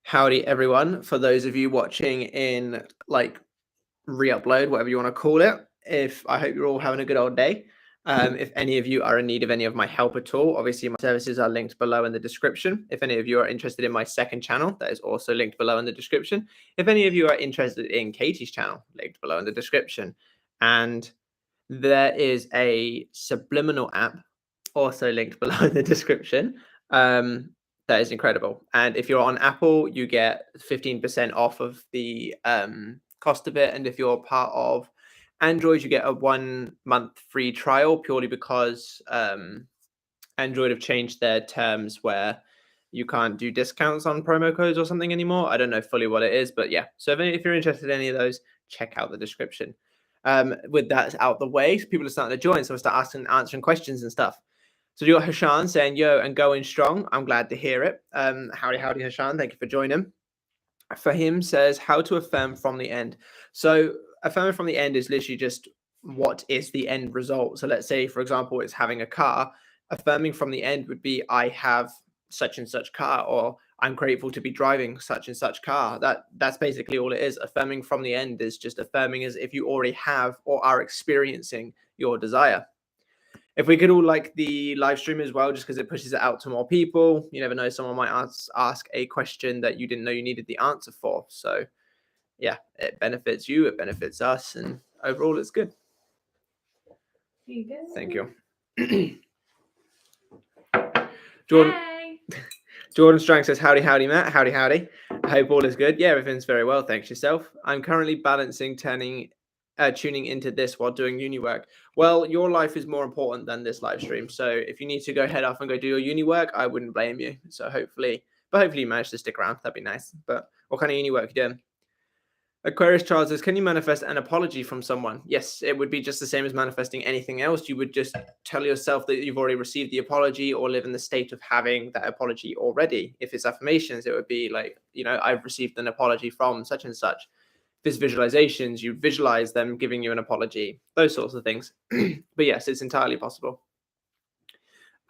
Howdy, everyone. For those of you watching in like re-upload, whatever you want to call it, I hope you're all having a good old day. If any of you are in need of any of my help at all, obviously my services are linked below in the description. If any of you are interested in my second channel, that is also linked below in the description. If any of you are interested in Katie's channel, linked below in the description. And there is a subliminal app also linked below in the description. That is incredible. And if you're on Apple, you get 15% off of the cost of it. And if you're part of Android, you get a 1 month free trial purely because Android have changed their terms where you can't do discounts on promo codes or something anymore. I don't know fully what it is, but yeah. So if you're interested in any of those, check out the description. With that out the way, so people are starting to join, so I start answering questions and stuff. So you got Hashan saying, yo, and going strong. I'm glad to hear it. Howdy, Hashan. Thank you for joining. Fahim says, how to affirm from the end. So affirming from the end is literally just what is the end result. So let's say, for example, it's having a car. Affirming from the end would be, I have such and such car, or I'm grateful to be driving such and such car. That's basically all it is. Affirming from the end is just affirming as if you already have or are experiencing your desire. If we could all like the live stream as well, just because it pushes it out to more people. You never know, someone might ask a question that you didn't know you needed the answer for. So yeah, it benefits you, it benefits us, and overall it's good. There you go. Thank you. Jordan Strang says, howdy, Matt. Howdy. I hope all is good. Yeah, everything's very well. Thanks yourself. I'm currently balancing tuning into this while doing uni work. Well, your life is more important than this live stream. So if you need to go head off and go do your uni work, I wouldn't blame you. So hopefully you manage to stick around. That'd be nice. But what kind of uni work are you doing? Aquarius Charles says, can you manifest an apology from someone? Yes, it would be just the same as manifesting anything else. You would just tell yourself that you've already received the apology or live in the state of having that apology already. If it's affirmations, it would be like, I've received an apology from such and such. If it's visualizations, you visualize them giving you an apology, those sorts of things. But yes, it's entirely possible.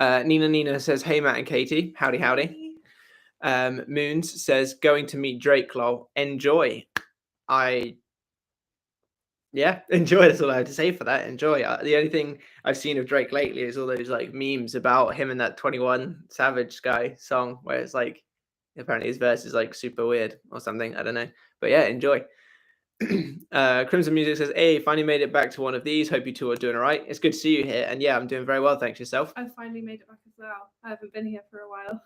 Nina says, hey, Matt and Katie. Howdy. Moons says, going to meet Drake, lol. Enjoy. Enjoy. That's all I have to say for that. Enjoy. The only thing I've seen of Drake lately is all those like memes about him and that 21 Savage guy song where it's like apparently his verse is like super weird or something. I don't know. But yeah, enjoy. Crimson Music says, hey, finally made it back to one of these. Hope you two are doing all right. It's good to see you here. And yeah, I'm doing very well. Thanks yourself. I finally made it back as well. I haven't been here for a while.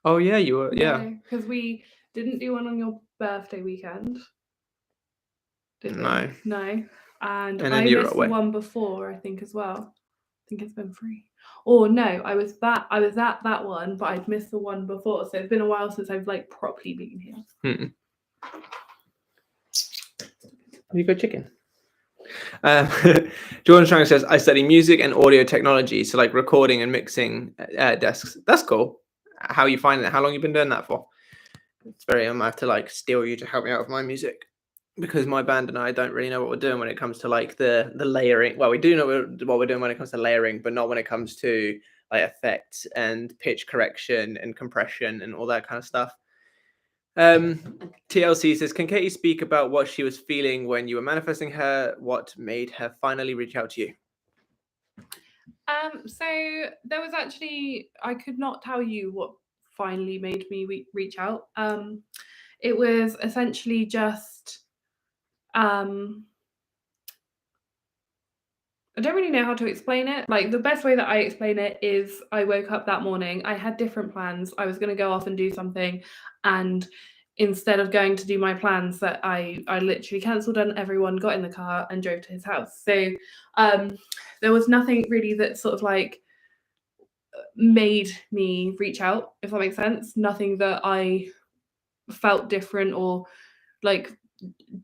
Oh yeah, you were. Yeah. Because we didn't do one on your birthday weekend. No. And I missed the one before, I think, as well. I think it's been free. Or no, I was at that one, but I'd missed the one before. So it's been a while since I've like properly been here. You got chicken. Jordan Strang says, I study music and audio technology, so like recording and mixing desks. That's cool. How are you finding it? How long you been doing that for? It's very, I have to like steal you to help me out with my music, because my band and I don't really know what we're doing when it comes to like the layering. Well, we do know what we're doing when it comes to layering, but not when it comes to like effects and pitch correction and compression and all that kind of stuff. TLC says, can Katie speak about what she was feeling when you were manifesting her? What made her finally reach out to you? So there was actually, I could not tell you what finally made me reach out. It was essentially just I don't really know how to explain it. Like the best way that I explain it is I woke up that morning, I had different plans. I was going to go off and do something, and instead of going to do my plans, that I literally cancelled on everyone, got in the car and drove to his house. So there was nothing really that sort of like made me reach out, if that makes sense. Nothing that I felt different or like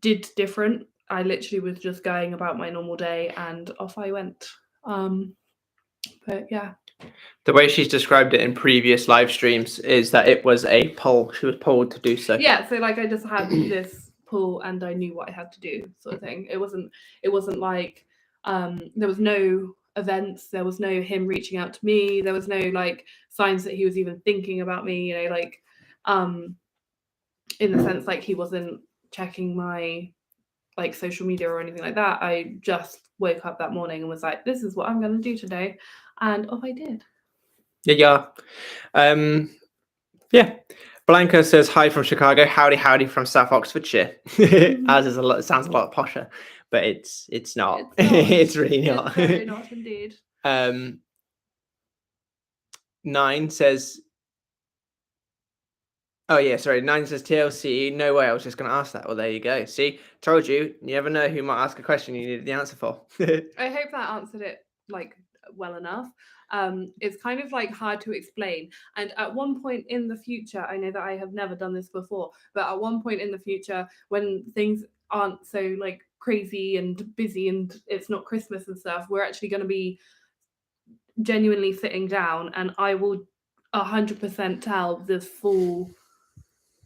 did different. I literally was just going about my normal day and off I went. But yeah. The way she's described it in previous live streams is that it was a pull. She was pulled to do so. Yeah, so like I just had this pull and I knew what I had to do, sort of thing. It wasn't like there was no events. There was no him reaching out to me. There was no like signs that he was even thinking about me, you know, like in the sense like he wasn't checking my like social media or anything like that. I just woke up that morning and was like, this is what I'm going to do today. And off I did. Yeah. Yeah. Blanca says hi from Chicago. Howdy from South Oxfordshire. Ours is sounds a lot posher, but it's not. It's really not. It's very not indeed. 9 says, oh yeah, sorry. 9 says TLC. No way. I was just going to ask that. Well, there you go. See, told you. You never know who might ask a question you needed the answer for. I hope that answered it like well enough. It's kind of like hard to explain. And at one point in the future, I know that I have never done this before, but at one point in the future, when things aren't so like crazy and busy and it's not Christmas and stuff, we're actually going to be genuinely sitting down and I will 100% tell the full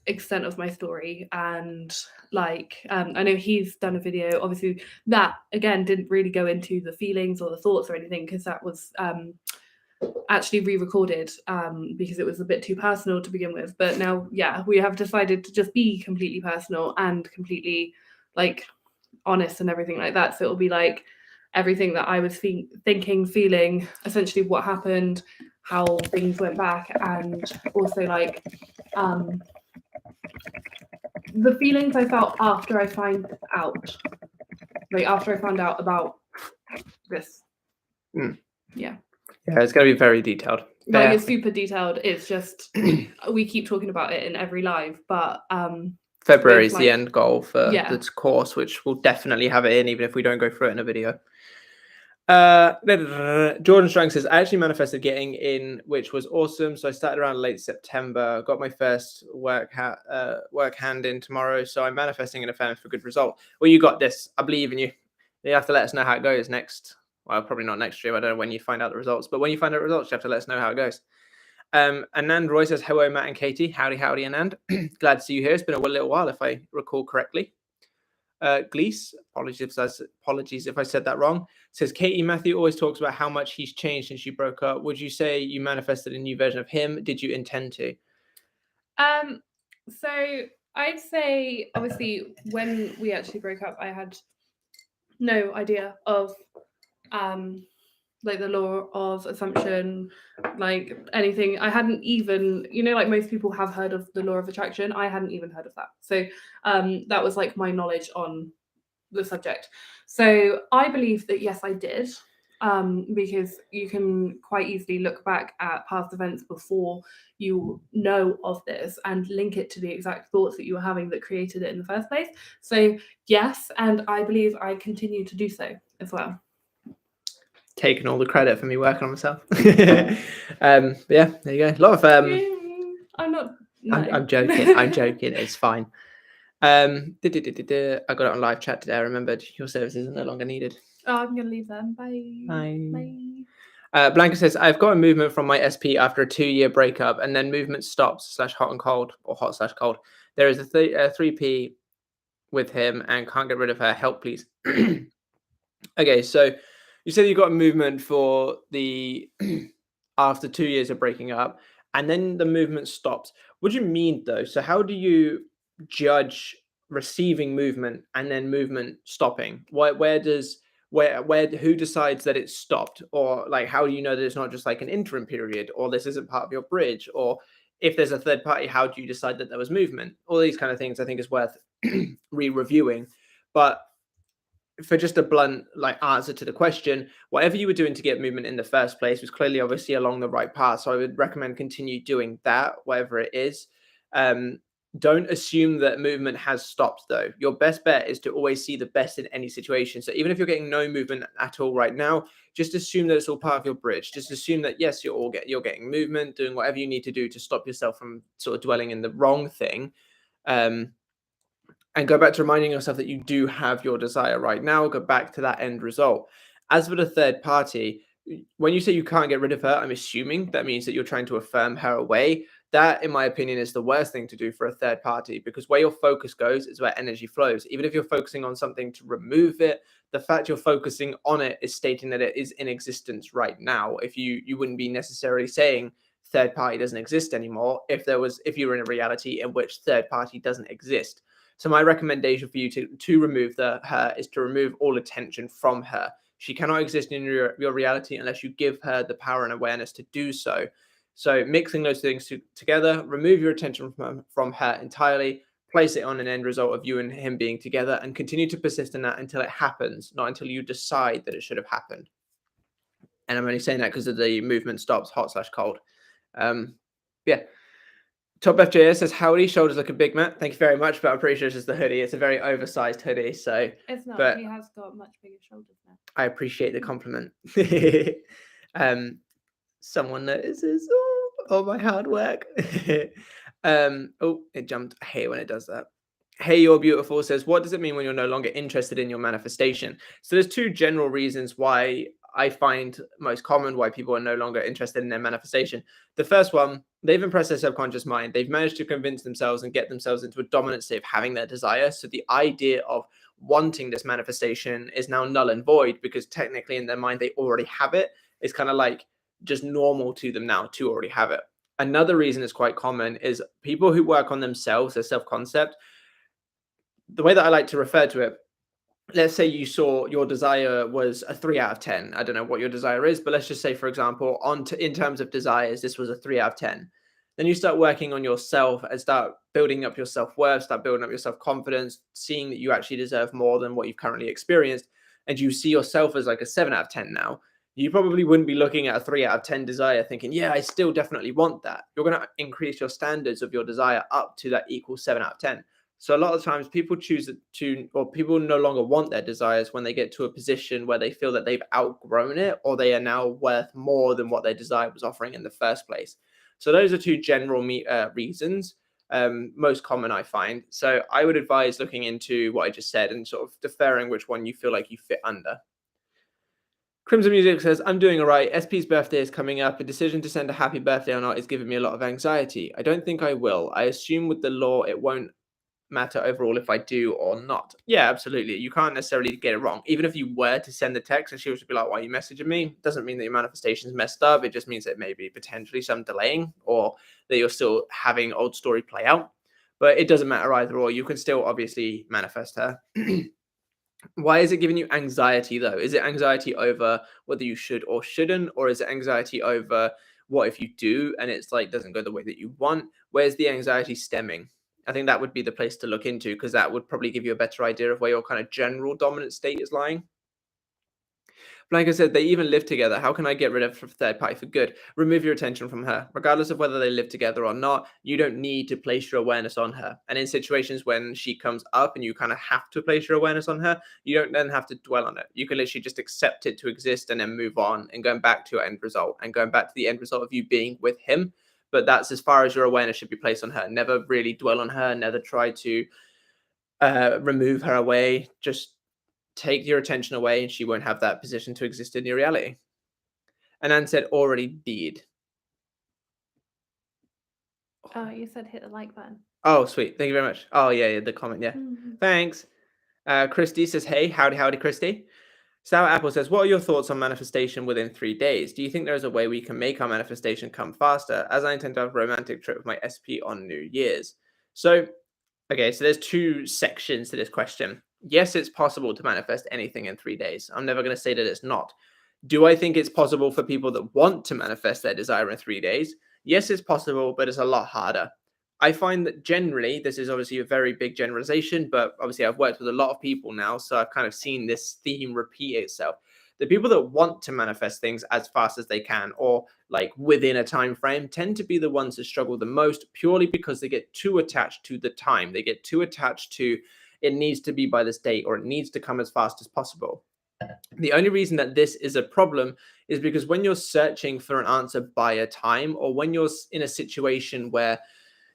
extent of my story. And like I know he's done a video, obviously that again didn't really go into the feelings or the thoughts or anything, because that was actually re-recorded because it was a bit too personal to begin with. But now, yeah, we have decided to just be completely personal and completely like honest and everything like that. So it'll be like everything that I was thinking, feeling, essentially what happened, how things went back, and also like the feelings I felt after I found out, like after I found out about this. Yeah, it's going to be very detailed. Like it's super detailed. It's just we keep talking about it in every live, but February is the end goal for the course, which we'll definitely have it in, even if we don't go through it in a video. Jordan Strang says, I actually manifested getting in, which was awesome. So I started around late September, got my first work hand in tomorrow. So I'm manifesting in a firm for good result. Well, you got this. I believe in you. You have to let us know how it goes next. Well, probably not next stream. I don't know when you find out the results, but when you find out the results, you have to let us know how it goes. Anand Roy says, hello, Matt and Katie. Howdy, Anand. Glad to see you here. It's been a little while, if I recall correctly. Gleese, apologies if I said that wrong, says, Katie, Matthew always talks about how much he's changed since you broke up. Would you say you manifested a new version of him? Did you intend to? So I'd say, obviously, when we actually broke up, I had no idea of like the law of assumption, like anything. I hadn't even, you know, like most people have heard of the law of attraction. I hadn't even heard of that. So that was like my knowledge on the subject. So I believe that yes, I did, because you can quite easily look back at past events before you know of this and link it to the exact thoughts that you were having that created it in the first place. So yes, and I believe I continue to do so as well. Taking all the credit for me working on myself. Yeah, there you go. A lot of I'm not. No. I'm joking. I'm joking. It's fine. I got it on live chat today. I remembered your services are no longer needed. Oh, I'm gonna leave them. Bye. Blanca says, I've got a movement from my SP after a 2-year breakup, and then movement stops / hot and cold, or hot/cold. There is a 3P with him and can't get rid of her. Help, please. Okay, so you said you got a movement for the after 2 years of breaking up, and then the movement stops. What do you mean, though? So how do you judge receiving movement and then movement stopping? Who decides that it's stopped? Or like, how do you know that it's not just like an interim period, or this isn't part of your bridge? Or if there's a third party, how do you decide that there was movement? All these kind of things I think is worth re-reviewing. But for just a blunt like answer to the question, whatever you were doing to get movement in the first place was clearly obviously along the right path. So I would recommend continue doing that, whatever it is. Don't assume that movement has stopped, though. Your best bet is to always see the best in any situation. So even if you're getting no movement at all right now, just assume that it's all part of your bridge. Just assume that, yes, you're getting movement, doing whatever you need to do to stop yourself from sort of dwelling in the wrong thing. And go back to reminding yourself that you do have your desire right now. Go back to that end result. As for the third party, when you say you can't get rid of her, I'm assuming that means that you're trying to affirm her away. That, in my opinion, is the worst thing to do for a third party, because where your focus goes is where energy flows. Even if you're focusing on something to remove it, the fact you're focusing on it is stating that it is in existence right now. If you wouldn't be necessarily saying third party doesn't exist anymore if you were in a reality in which third party doesn't exist. So my recommendation for you to remove her is to remove all attention from her. She cannot exist in your reality unless you give her the power and awareness to do so. So mixing those things together, remove your attention from her entirely, place it on an end result of you and him being together, and continue to persist in that until it happens, not until you decide that it should have happened. And I'm only saying that because of the movement stops hot/cold. Yeah. Top FJS says, howdy, shoulders like a big man. Thank you very much, but I'm pretty sure it's just the hoodie. It's a very oversized hoodie, so. It's not. But he has got much bigger shoulders now. I appreciate the compliment. Someone notices all my hard work. Oh, it jumped. I hate when it does that. Hey, you're beautiful says, what does it mean when you're no longer interested in your manifestation? So there's two general reasons why I find most common why people are no longer interested in their manifestation. The first one, they've impressed their subconscious mind. They've managed to convince themselves and get themselves into a dominant state of having their desire. So the idea of wanting this manifestation is now null and void, because technically in their mind, they already have it. It's kind of like just normal to them now to already have it. Another reason is quite common is people who work on themselves, their self-concept. The way that I like to refer to it, let's say you saw your desire was a 3 out of 10. I don't know what your desire is, but let's just say, for example, in terms of desires, this was a 3 out of 10. Then you start working on yourself and start building up your self-worth, start building up your self-confidence, seeing that you actually deserve more than what you've currently experienced. And you see yourself as like a 7 out of 10 now. You probably wouldn't be looking at a 3 out of 10 desire thinking, yeah, I still definitely want that. You're going to increase your standards of your desire up to that equal 7 out of 10. So a lot of times people people no longer want their desires when they get to a position where they feel that they've outgrown it, or they are now worth more than what their desire was offering in the first place. So those are two general reasons, most common I find. So I would advise looking into what I just said and sort of deferring which one you feel like you fit under. Crimson Music says, I'm doing all right. SP's birthday is coming up. A decision to send a happy birthday or not is giving me a lot of anxiety. I don't think I will. I assume with the law, it won't matter overall if I do or not. Yeah, absolutely. You can't necessarily get it wrong. Even if you were to send the text and she would be like, why are you messaging me? Doesn't mean that your manifestation is messed up. It just means that maybe potentially some delaying, or that you're still having old story play out. But it doesn't matter either or. You can still obviously manifest her. Why is it giving you anxiety though? Is it anxiety over whether you should or shouldn't? Or is it anxiety over what if you do and it's like doesn't go the way that you want? Where's the anxiety stemming? I think that would be the place to look into, because that would probably give you a better idea of where your kind of general dominant state is lying. Blanca said, they even live together. How can I get rid of third party for good? Remove your attention from her. Regardless of whether they live together or not, you don't need to place your awareness on her. And in situations when she comes up and you kind of have to place your awareness on her, you don't then have to dwell on it. You can literally just accept it to exist and then move on and going back to your end result and going back to the end result of you being with him. But that's as far as your awareness should be placed on her. Never really dwell on her. Never try to remove her away. Just take your attention away and she won't have that position to exist in your reality. And Anne said, already did. Oh, you said hit the like button. Oh, sweet. Thank you very much. Oh, yeah, the comment. Yeah. Mm-hmm. Thanks. Christy says, hey, howdy, Christy. Sour Apple says, what are your thoughts on manifestation within 3 days? Do you think there is a way we can make our manifestation come faster, as I intend to have a romantic trip with my SP on New Year's? So, okay, so there's two sections to this question. Yes, it's possible to manifest anything in 3 days. I'm never going to say that it's not. Do I think it's possible for people that want to manifest their desire in 3 days? Yes, it's possible, but it's a lot harder. I find that generally, this is obviously a very big generalization, but obviously I've worked with a lot of people now, so I've kind of seen this theme repeat itself. The people that want to manifest things as fast as they can, or like within a time frame, tend to be the ones that struggle the most, purely because they get too attached to the time. They get too attached to it needs to be by this date, or it needs to come as fast as possible. The only reason that this is a problem is because when you're searching for an answer by a time, or when you're in a situation where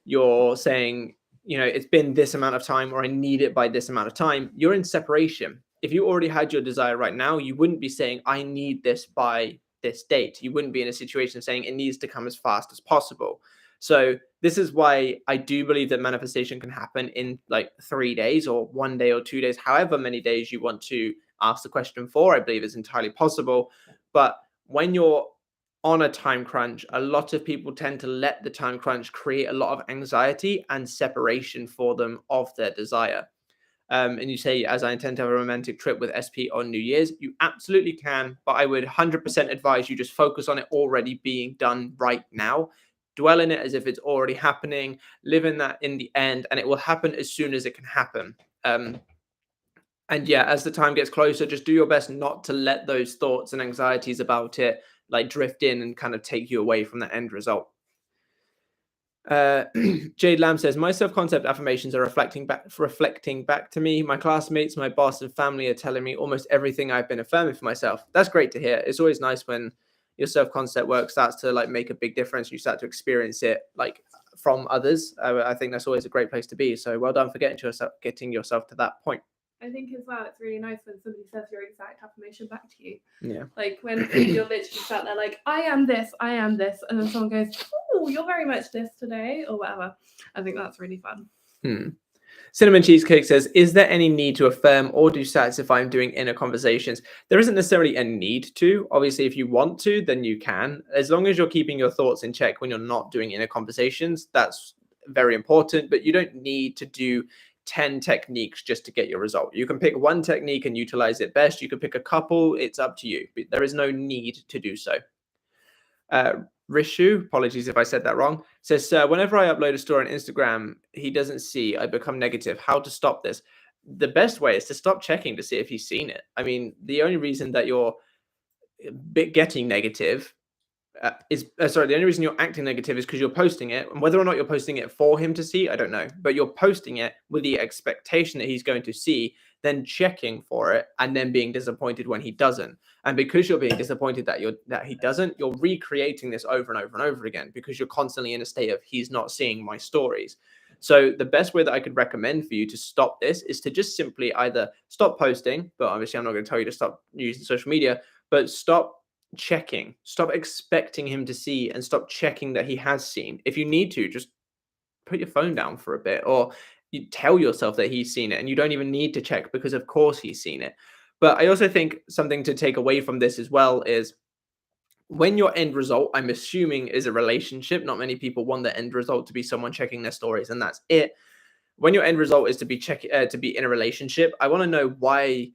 you're saying, you know, it's been this amount of time, or I need it by this amount of time, you're in separation. If you already had your desire right now, you wouldn't be saying, I need this by this date. You wouldn't be in a situation saying it needs to come as fast as possible. So this is why I do believe that manifestation can happen in like 3 days or 1 day or 2 days, however many days you want to ask the question for. I believe is entirely possible. But when you're on a time crunch, a lot of people tend to let the time crunch create a lot of anxiety and separation for them of their desire. And you say, as I intend to have a romantic trip with SP on New Year's, you absolutely can, but I would 100% advise you just focus on it already being done right now. Dwell in it as if it's already happening, live in that in the end, and it will happen as soon as it can happen. And yeah, as the time gets closer, just do your best not to let those thoughts and anxieties about it like drift in and kind of take you away from the end result. Jade Lamb says, my self-concept affirmations are reflecting back to me. My classmates, my boss, and family are telling me almost everything I've been affirming for myself. That's great to hear. It's always nice when your self-concept work starts to like make a big difference. You start to experience it like from others. I think that's always a great place to be. So well done for getting yourself to that point. I think as well, it's really nice when somebody says your exact affirmation back to you. Yeah. Like when you're literally sat there like, I am this, and then someone goes, oh, you're very much this today, or whatever. I think that's really fun. Cinnamon Cheesecake says, is there any need to affirm or do stats if I'm doing inner conversations? There isn't necessarily a need to. Obviously, if you want to, then you can. As long as you're keeping your thoughts in check when you're not doing inner conversations, that's very important. But you don't need to do 10 techniques just to get your result. You can pick one technique and utilize it best. You can pick a couple. It's up to you. But there is no need to do so. Rishu, apologies if I said that wrong, says, whenever I upload a story on Instagram, he doesn't see, I become negative. How to stop this? The best way is to stop checking to see if he's seen it. I mean, the only reason that you're getting negative the only reason you're acting negative is because you're posting it, and whether or not you're posting it for him to see, I don't know, but you're posting it with the expectation that he's going to see, then checking for it, and then being disappointed when he doesn't. And because you're being disappointed that he doesn't, you're recreating this over and over and over again because you're constantly in a state of he's not seeing my stories. So the best way that I could recommend for you to stop this is to just simply either stop posting, but obviously I'm not going to tell you to stop using social media, but stop checking, stop expecting him to see, and stop checking that he has seen. If you need to, just put your phone down for a bit, or you tell yourself that he's seen it and you don't even need to check because of course he's seen it. But I also think something to take away from this as well is when your end result, I'm assuming, is a relationship. Not many people want the end result to be someone checking their stories and that's it. When your end result is to be in a relationship, I want to know why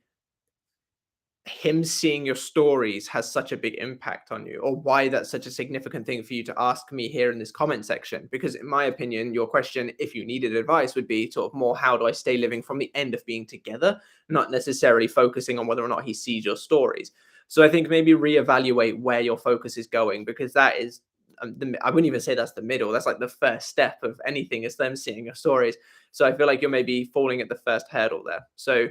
him seeing your stories has such a big impact on you, or why that's such a significant thing for you to ask me here in this comment section. Because in my opinion, your question, if you needed advice, would be sort of more, how do I stay living from the end of being together, not necessarily focusing on whether or not he sees your stories. So I think maybe reevaluate where your focus is going, because that is I wouldn't even say that's the middle. That's like the first step of anything, is them seeing your stories. So I feel like you're maybe falling at the first hurdle there. So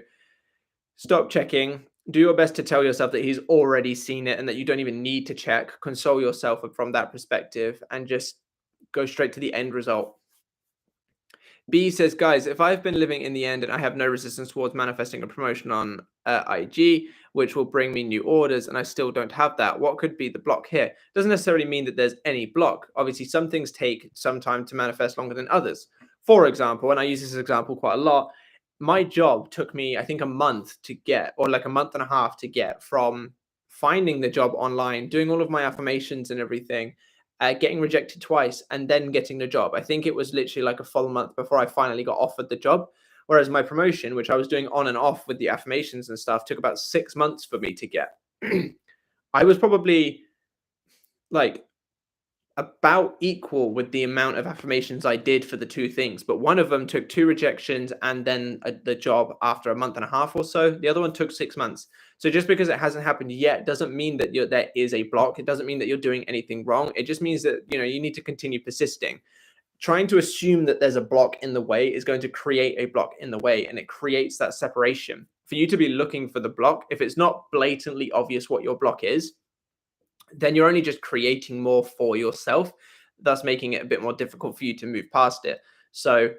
stop checking. Do your best to tell yourself that he's already seen it and that you don't even need to check. Console yourself from that perspective and just go straight to the end result. B says, guys, if I've been living in the end and I have no resistance towards manifesting a promotion on IG, which will bring me new orders, and I still don't have that, what could be the block here? Doesn't necessarily mean that there's any block. Obviously, some things take some time to manifest longer than others. For example, and I use this example quite a lot, my job took me, I think, a month to get, or like a month and a half to get, from finding the job online, doing all of my affirmations and everything, getting rejected twice, and then getting the job. I think it was literally like a full month before I finally got offered the job. Whereas my promotion, which I was doing on and off with the affirmations and stuff, took about 6 months for me to get. I was probably like about equal with the amount of affirmations I did for the two things, but one of them took 2 rejections and then the job after a month and a half or so. The other one took 6 months. So just because it hasn't happened yet doesn't mean that there is a block. It doesn't mean that you're doing anything wrong. It just means that you need to continue persisting. Trying to assume that there's a block in the way is going to create a block in the way, and it creates that separation. For you to be looking for the block, if it's not blatantly obvious what your block is, then you're only just creating more for yourself, thus making it a bit more difficult for you to move past it. So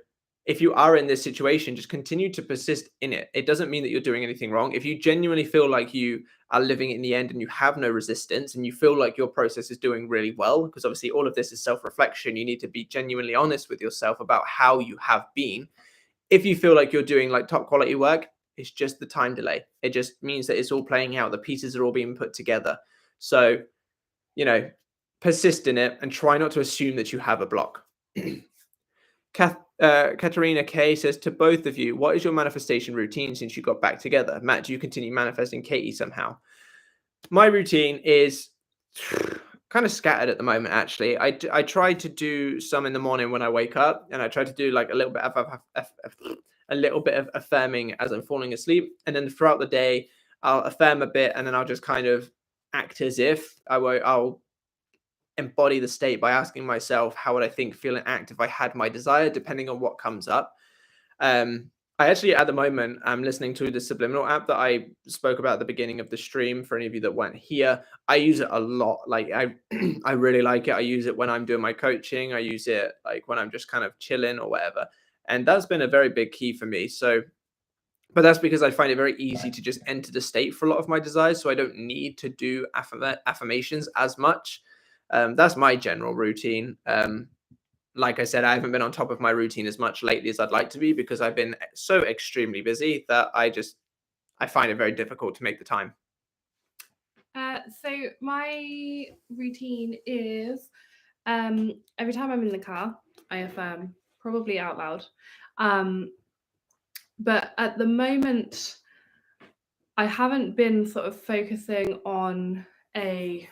if you are in this situation, just continue to persist in it. It doesn't mean that you're doing anything wrong. If you genuinely feel like you are living in the end and you have no resistance and you feel like your process is doing really well, because obviously all of this is self-reflection, you need to be genuinely honest with yourself about how you have been. If you feel like you're doing like top quality work, it's just the time delay. It just means that it's all playing out. The pieces are all being put together. So, you know, persist in it and try not to assume that you have a block. Katerina K says, to both of you, what is your manifestation routine since you got back together? Matt, do you continue manifesting Katie somehow? My routine is kind of scattered at the moment, actually. I try to do some in the morning when I wake up, and I try to do like a little bit of affirming as I'm falling asleep, and then throughout the day I'll affirm a bit, and then I'll just kind of act as if I'll embody the state by asking myself, how would I think, feel, and act if I had my desire, depending on what comes up. I actually, at the moment, I'm listening to the Subliminal app that I spoke about at the beginning of the stream. For any of you that weren't here, I use it a lot. Like I really like it. I use it when I'm doing my coaching. I use it like when I'm just kind of chilling or whatever. And that's been a very big key for me. So, but that's because I find it very easy to just enter the state for a lot of my desires. So I don't need to do affirmations as much. That's my general routine. Like I said, I haven't been on top of my routine as much lately as I'd like to be because I've been so extremely busy that I find it very difficult to make the time. So my routine is every time I'm in the car, I affirm, probably out loud. But at the moment, I haven't been sort of focusing on a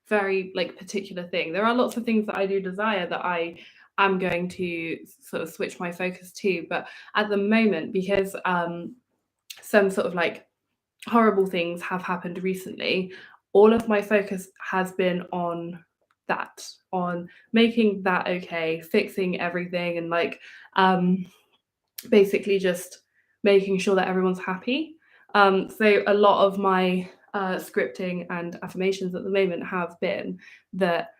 very like particular thing. There are lots of things that I do desire that I am going to sort of switch my focus to, but at the moment, because some sort of like horrible things have happened recently, all of my focus has been on that, on making that okay, fixing everything, and like basically just making sure that everyone's happy. So a lot of my scripting and affirmations at the moment have been that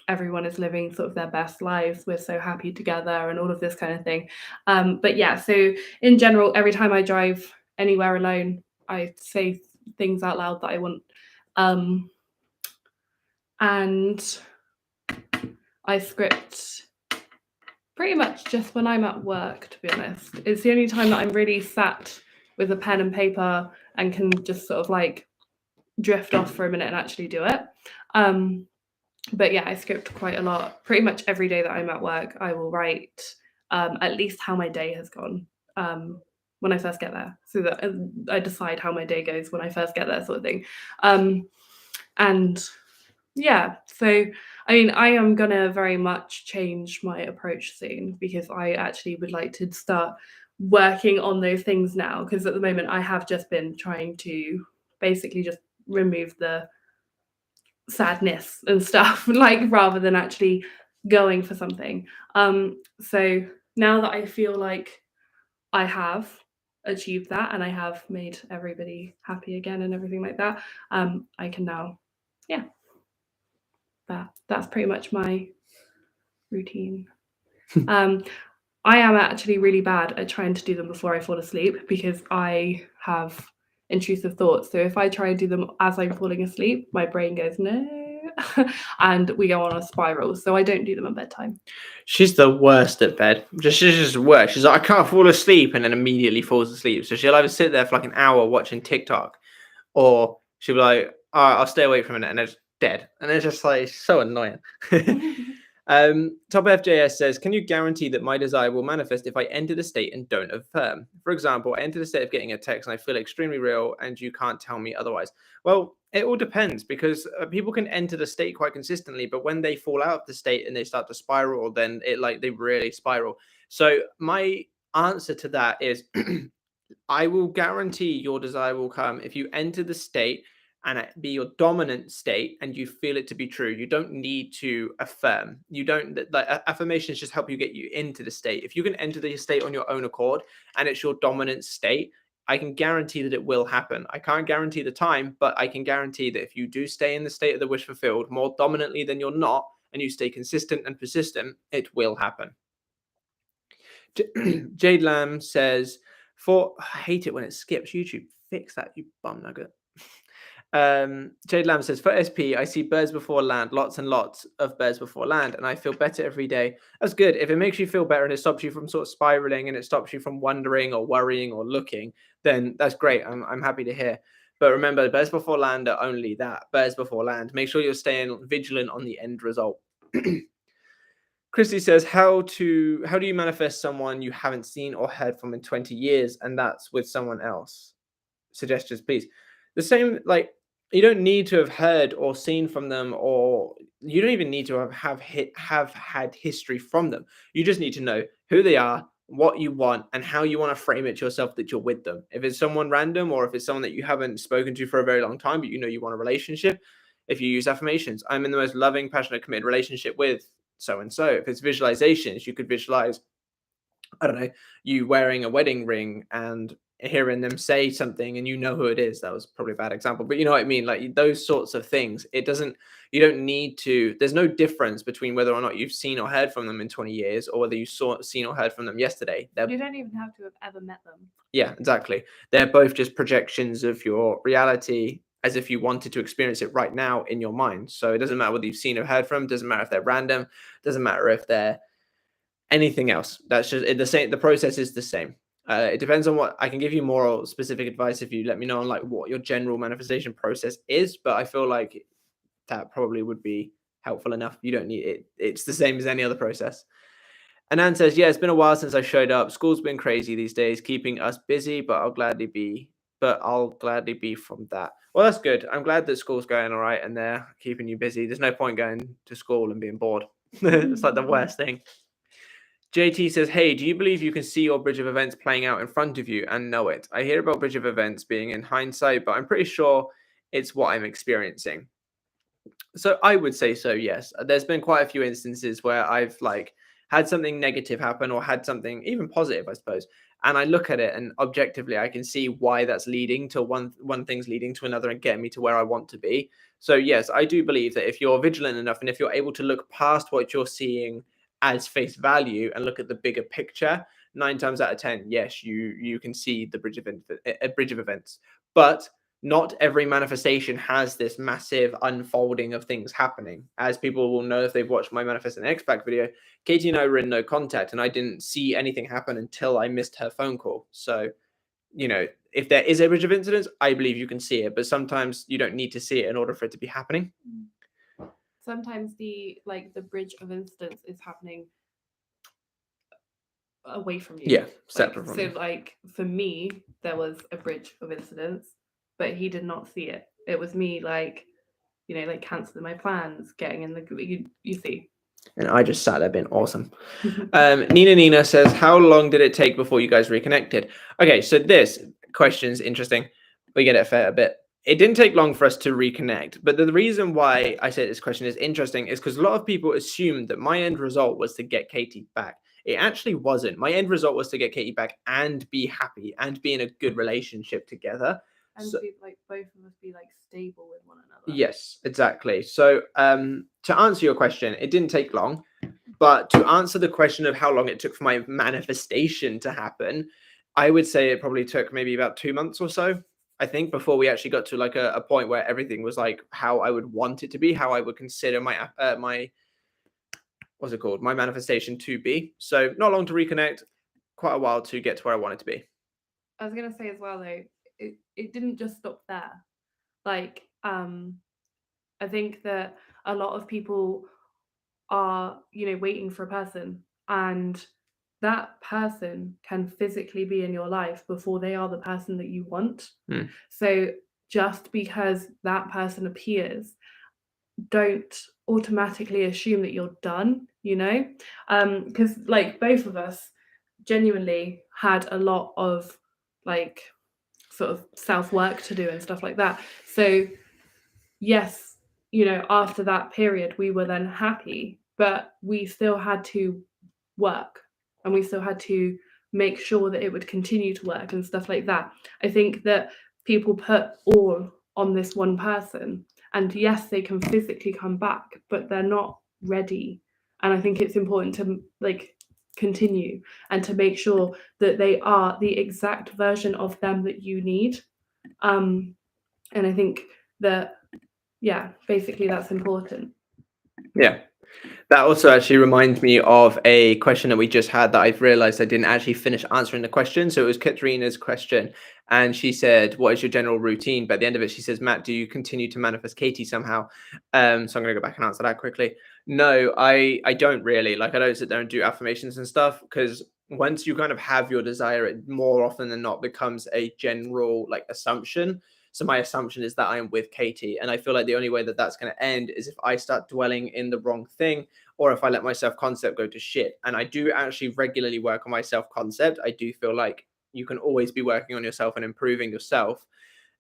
everyone is living sort of their best lives, we're so happy together, and all of this kind of thing. But yeah, so in general, every time I drive anywhere alone, I say things out loud that I want, and I script pretty much just when I'm at work, to be honest. It's the only time that I'm really sat with a pen and paper and can just sort of like drift off for a minute and actually do it. But yeah, I script quite a lot. Pretty much every day that I'm at work, I will write at least how my day has gone when I first get there, so that I decide how my day goes when I first get there, sort of thing. And yeah, so I mean, I am gonna very much change my approach soon, because I actually would like to start working on those things now, because at the moment I have just been trying to basically just remove the sadness and stuff, like rather than actually going for something. So now that I feel like I have achieved that and I have made everybody happy again and everything like that, I can now, yeah, that's pretty much my routine. I am actually really bad at trying to do them before I fall asleep, because I have intrusive thoughts. So if I try and do them as I'm falling asleep, my brain goes, no, and we go on a spiral. So I don't do them at bedtime. She's the worst at bed. She's just worse. She's like, I can't fall asleep, and then immediately falls asleep. So she'll either sit there for like an hour watching TikTok, or she'll be like, all right, I'll stay awake for a minute, and it's dead. And it's just like, it's so annoying. Top FJS says, can you guarantee that my desire will manifest if I enter the state and don't affirm? For example, I enter the state of getting a text and I feel extremely real and you can't tell me otherwise. Well, it all depends, because people can enter the state quite consistently, but when they fall out of the state and they start to spiral, then they really spiral. So my answer to that is I will guarantee your desire will come if you enter the state and it be your dominant state and you feel it to be true. You don't need to affirm. You don't, like, affirmations just help you get you into the state. If you can enter the state on your own accord and it's your dominant state, I can guarantee that it will happen. I can't guarantee the time, but I can guarantee that if you do stay in the state of the wish fulfilled more dominantly than you're not, and you stay consistent and persistent, it will happen. Jade Lamb says, I hate it when it skips. YouTube, fix that, you bum nugget. Jade Lamb says, for SP, I see birds before land, lots and lots of birds before land, and I feel better every day. That's good. If it makes you feel better and it stops you from sort of spiraling and it stops you from wondering or worrying or looking, then that's great. I'm happy to hear. But remember, birds before land are only that, birds before land. Make sure you're staying vigilant on the end result. Christy says, how do you manifest someone you haven't seen or heard from in 20 years, and that's with someone else? Suggestions, please. The same, like, you don't need to have heard or seen from them, or you don't even need to have had history from them. You just need to know who they are, what you want, and how you want to frame it to yourself that you're with them. If it's someone random, or if it's someone that you haven't spoken to for a very long time, but you know you want a relationship, if you use affirmations, I'm in the most loving, passionate, committed relationship with so-and-so. If it's visualizations, you could visualize, I don't know, you wearing a wedding ring and hearing them say something and you know who it is. That was probably a bad example, but you know what I mean? Like those sorts of things. You don't need to, there's no difference between whether or not you've seen or heard from them in 20 years or whether you seen or heard from them yesterday. You don't even have to have ever met them. Yeah, exactly. They're both just projections of your reality, as if you wanted to experience it right now in your mind. So it doesn't matter whether you've seen or heard from them, doesn't matter if they're random, doesn't matter if they're anything else. That's just the same. The process is the same. It depends on what I can give you more specific advice if you let me know on like what your general manifestation process is, but I feel like that probably would be helpful enough. You don't need it. It's the same as any other process. Anan says, yeah, it's been a while since I showed up. School's been crazy these days, keeping us busy, but I'll gladly be from that. Well, that's good. I'm glad that school's going all right and they're keeping you busy. There's no point going to school and being bored. It's like the worst thing. JT says, hey, do you believe you can see your bridge of events playing out in front of you and know it? I hear about bridge of events being in hindsight, but I'm pretty sure it's what I'm experiencing. So I would say so, yes. There's been quite a few instances where I've like had something negative happen or had something even positive, I suppose. And I look at it and objectively, I can see why that's leading to one thing's leading to another and getting me to where I want to be. So yes, I do believe that if you're vigilant enough and if you're able to look past what you're seeing as face value and look at the bigger picture, 9 times out of 10, yes, you can see the bridge of events. But not every manifestation has this massive unfolding of things happening. As people will know if they've watched my Manifest and X-Pac video, Katie and I were in no contact and I didn't see anything happen until I missed her phone call. So, you know, if there is a bridge of incidents, I believe you can see it, but sometimes you don't need to see it in order for it to be happening. Sometimes the bridge of incidents is happening away from you. Yeah, separate from you. So like for me, there was a bridge of incidents, but he did not see it. It was me canceling my plans, getting in the you see. And I just sat there being awesome. Nina says, how long did it take before you guys reconnected? Okay, so this question is interesting. We get it a fair bit. It didn't take long for us to reconnect, but the reason why I say this question is interesting is because a lot of people assumed that my end result was to get Katie back. It actually wasn't. My end result was to get Katie back and be happy and be in a good relationship together. And so, be both of us be stable with one another. Yes, exactly. So to answer your question, it didn't take long, but to answer the question of how long it took for my manifestation to happen, I would say it probably took maybe about 2 months or so, I think, before we actually got to a point where everything was how I would want it to be, how I would consider my my manifestation to be. So not long to reconnect, quite a while to get to where I want it to be. I was going to say as well, though, it didn't just stop there. I think that a lot of people are, waiting for a person, and that person can physically be in your life before they are the person that you want. So just because that person appears, don't automatically assume that you're done, because both of us genuinely had a lot of sort of self-work to do and stuff like that. So yes, after that period we were then happy, but we still had to work and we still had to make sure that it would continue to work and stuff like that. I think that people put all on this one person, and yes, they can physically come back, but they're not ready. And I think it's important to continue, and to make sure that they are the exact version of them that you need. And I think that, yeah, basically that's important. Yeah. That also actually reminds me of a question that we just had that I've realized I didn't actually finish answering the question. So it was Katrina's question, and she said, what is your general routine? But at the end of it, she says, Matt, do you continue to manifest Katie somehow? So I'm going to go back and answer that quickly. No, I don't really. Like, I don't sit there and do affirmations and stuff, because once you kind of have your desire, it more often than not becomes a general like assumption. So my assumption is that I am with Katie. And I feel like the only way that that's going to end is if I start dwelling in the wrong thing, or if I let my self-concept go to shit. And I do actually regularly work on my self-concept. I do feel like you can always be working on yourself and improving yourself.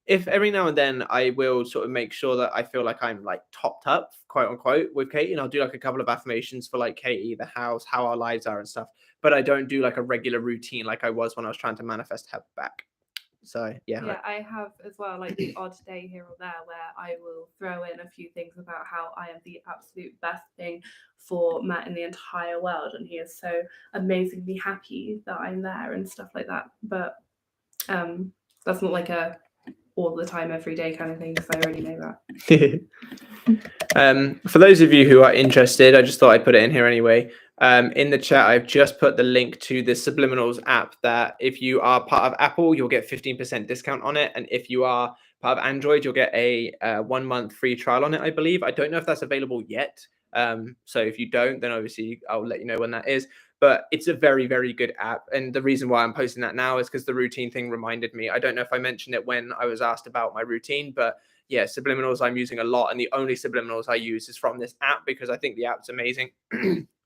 If every now and then I will sort of make sure that I feel like I'm like topped up, quote unquote, with Katie, and I'll do like a couple of affirmations for like Katie, the house, how our lives are and stuff. But I don't do like a regular routine like I was when I was trying to manifest her back. So yeah, I have as well, like the odd day here or there where I will throw in a few things about how I am the absolute best thing for Matt in the entire world, and he is so amazingly happy that I'm there and stuff like that. But that's not like a all the time, every day kind of thing, because I already know that. For those of you who are interested, I just thought I'd put it in here anyway. In the chat, I've just put the link to the Subliminals app that if you are part of Apple, you'll get 15% discount on it. And if you are part of Android, you'll get a 1 month free trial on it, I believe. I don't know if that's available yet. So if you don't, then obviously I'll let you know when that is. But it's a very, very good app. And the reason why I'm posting that now is because the routine thing reminded me. I don't know if I mentioned it when I was asked about my routine, but yeah, subliminals I'm using a lot. And the only subliminals I use is from this app because I think the app's amazing.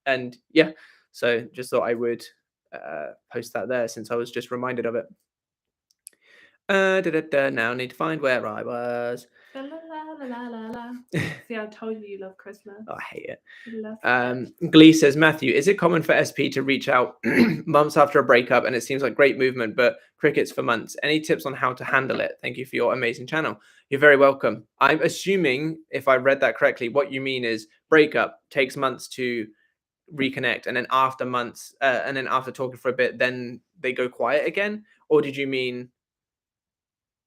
And yeah, so just thought I would post that there since I was just reminded of it. Now I need to find where I was. La, la, la, la, la. See, I told you love Christmas. Oh, I hate it. Glee says, Matthew, is it common for SP to reach out months after a breakup and it seems like great movement, but crickets for months? Any tips on how to handle it? Thank you for your amazing channel. You're very welcome. I'm assuming, if I read that correctly, what you mean is breakup takes months to reconnect, and then after months, and then after talking for a bit, then they go quiet again? Or did you mean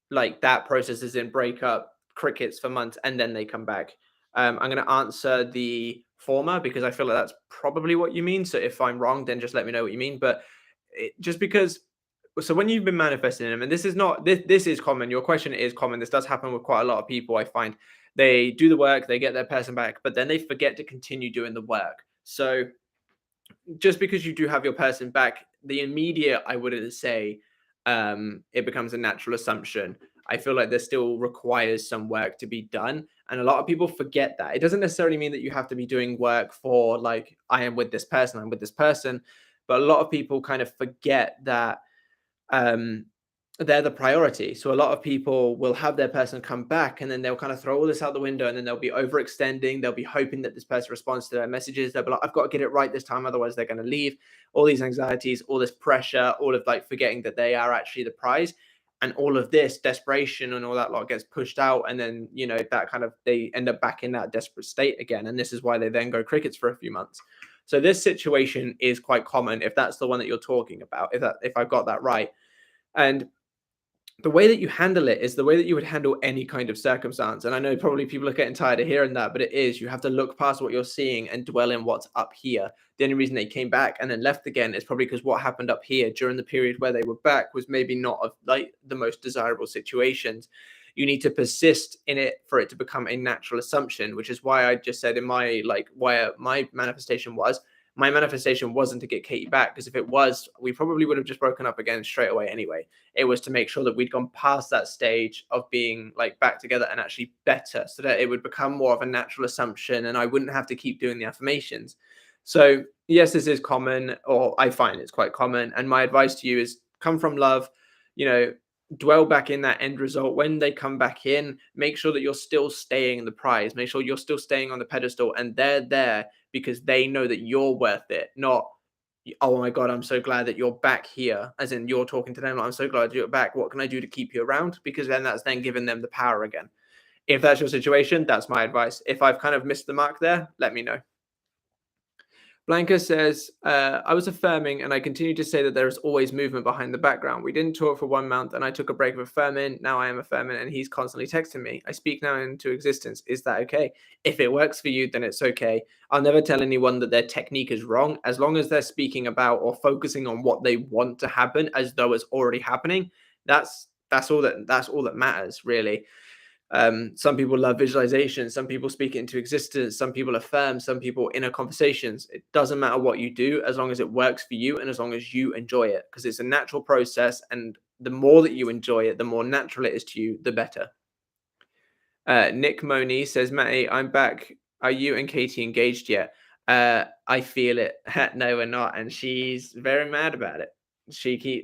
like that process is in breakup, crickets for months, and then they come back? I'm going to answer the former because I feel like that's probably what you mean. So if I'm wrong, then just let me know what you mean. But just because, so when you've been manifesting them, and this is not, this is common. Your question is common. This does happen with quite a lot of people. I find they do the work, they get their person back, but then they forget to continue doing the work. So just because you do have your person back, the immediate, I wouldn't say it becomes a natural assumption. I feel like there still requires some work to be done. And a lot of people forget that. It doesn't necessarily mean that you have to be doing work for like, I am with this person, I'm with this person. But a lot of people kind of forget that they're the priority. So a lot of people will have their person come back and then they'll kind of throw all this out the window, and then they'll be overextending. They'll be hoping that this person responds to their messages. They'll be like, I've got to get it right this time, otherwise they're going to leave. All these anxieties, all this pressure, all of like forgetting that they are actually the prize. And all of this desperation and all that lot gets pushed out. And then, you know, that kind of, they end up back in that desperate state again. And this is why they then go crickets for a few months. So this situation is quite common, if that's the one that you're talking about, if I've got that right. And the way that you handle it is the way that you would handle any kind of circumstance. And I know probably people are getting tired of hearing that, but it is, you have to look past what you're seeing and dwell in what's up here. The only reason they came back and then left again is probably because what happened up here during the period where they were back was maybe not of like the most desirable situations. You need to persist in it for it to become a natural assumption, which is why I just said in my, like, where my manifestation wasn't to get Katie back, because if it was, we probably would have just broken up again straight away anyway. It was to make sure that we'd gone past that stage of being like back together and actually better, so that it would become more of a natural assumption and I wouldn't have to keep doing the affirmations. So yes, this is common, or I find it's quite common. And my advice to you is come from love, you know, dwell back in that end result. When they come back in, make sure that you're still staying in the prize, make sure you're still staying on the pedestal, and they're there because they know that you're worth it, not, oh my God, I'm so glad that you're back here, as in you're talking to them, like, I'm so glad you're back, what can I do to keep you around? Because then that's then giving them the power again. If that's your situation, that's my advice. If I've kind of missed the mark there, let me know. Blanca says, I was affirming and I continue to say that there is always movement behind the background. We didn't talk for 1 month and I took a break of affirming. Now I am affirming and he's constantly texting me. I speak now into existence. Is that okay? If it works for you, then it's okay. I'll never tell anyone that their technique is wrong. As long as they're speaking about or focusing on what they want to happen as though it's already happening, that's all that matters, really. Some people love visualization, some people speak it into existence, some people affirm, some people inner conversations. It doesn't matter what you do as long as it works for you and as long as you enjoy it, because it's a natural process, and the more that you enjoy it, the more natural it is to you, the better. Nick Money says, Matty, I'm back. Are you and Katie engaged yet? I feel it. No, we're not, and she's very mad about it.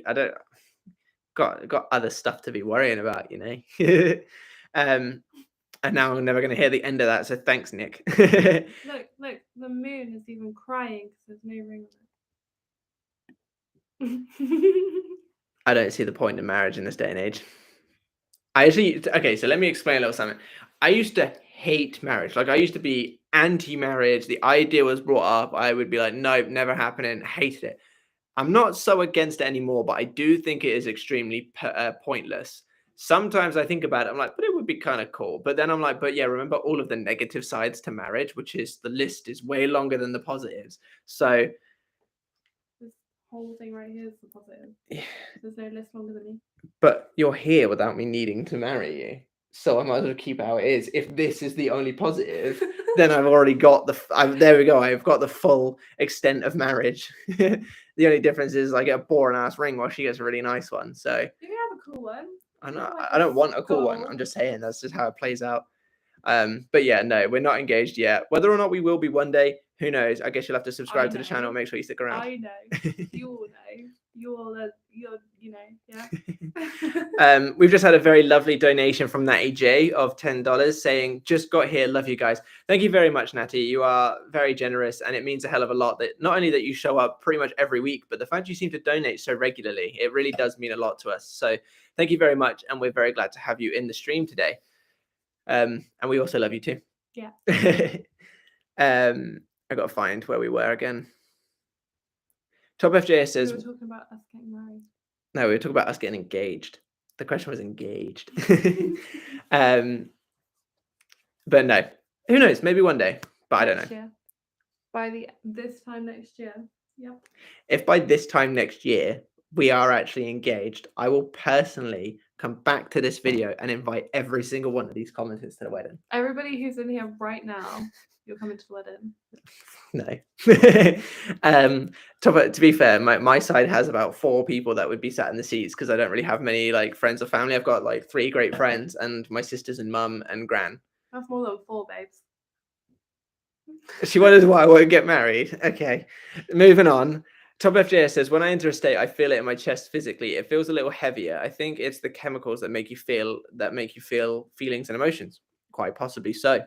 I don't got other stuff to be worrying about, you know. And now I'm never going to hear the end of that. So thanks, Nick. Look, the moon is even crying because there's no ring on it. I don't see the point in marriage in this day and age. Okay, so let me explain a little something. I used to hate marriage. Like, I used to be anti-marriage. The idea was brought up. I would be like, nope, never happening. Hated it. I'm not so against it anymore, but I do think it is extremely pointless. Sometimes I think about it, I'm like, but it would be kind of cool. But then I'm like, but yeah, remember all of the negative sides to marriage, which is the list is way longer than the positives. So this whole thing right here is the positive. Yeah. There's no list longer than me. But you're here without me needing to marry you. So I might as well keep it how it is. If this is the only positive, then I've already got there we go. I've got the full extent of marriage. The only difference is I get a boring ass ring while she gets a really nice one. So you can have a cool one. I don't want a cool one. I'm just saying that's just how it plays out. But yeah, no, we're not engaged yet. Whether or not we will be one day, who knows? I guess you'll have to subscribe to the channel. Make sure you stick around. I know. You all know. You're you know, yeah. We've just had a very lovely donation from Natty J of $10 saying, just got here, love you guys. Thank you very much, Natty. You are very generous, and it means a hell of a lot that not only that you show up pretty much every week, but the fact you seem to donate so regularly, it really does mean a lot to us. So thank you very much, and we're very glad to have you in the stream today. And we also love you too. Yeah. I got to find where we were again. Top FJ says, we were talking about us getting married. No, we were talking about us getting engaged. The question was engaged. But no, who knows? Maybe one day, but I don't know. Year. By this time next year. Yep. If by this time next year we are actually engaged, I will personally come back to this video and invite every single one of these commenters to the wedding. Everybody who's in here right now, you're coming to the wedding. No. To be fair, my side has about 4 people that would be sat in the seats because I don't really have many like friends or family. I've got like 3 great friends and my sisters and mum and gran. That's more than 4, babes. She wonders why I won't get married. Okay, moving on. Top FJS says, when I enter a state, I feel it in my chest physically. It feels a little heavier. I think it's the chemicals that make you feel feelings and emotions. Quite possibly so.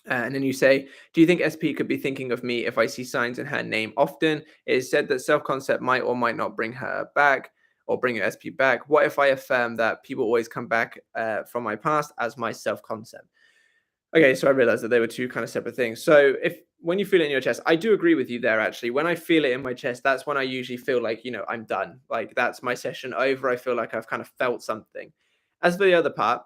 And then you say, do you think SP could be thinking of me if I see signs in her name often? It is said that self-concept might or might not bring her back or bring your SP back. What if I affirm that people always come back from my past as my self-concept? Okay, so I realized that they were 2 kind of separate things. So when you feel it in your chest, I do agree with you there, actually. When I feel it in my chest, that's when I usually feel like, you know, I'm done. Like, that's my session over. I feel like I've kind of felt something. As for the other part,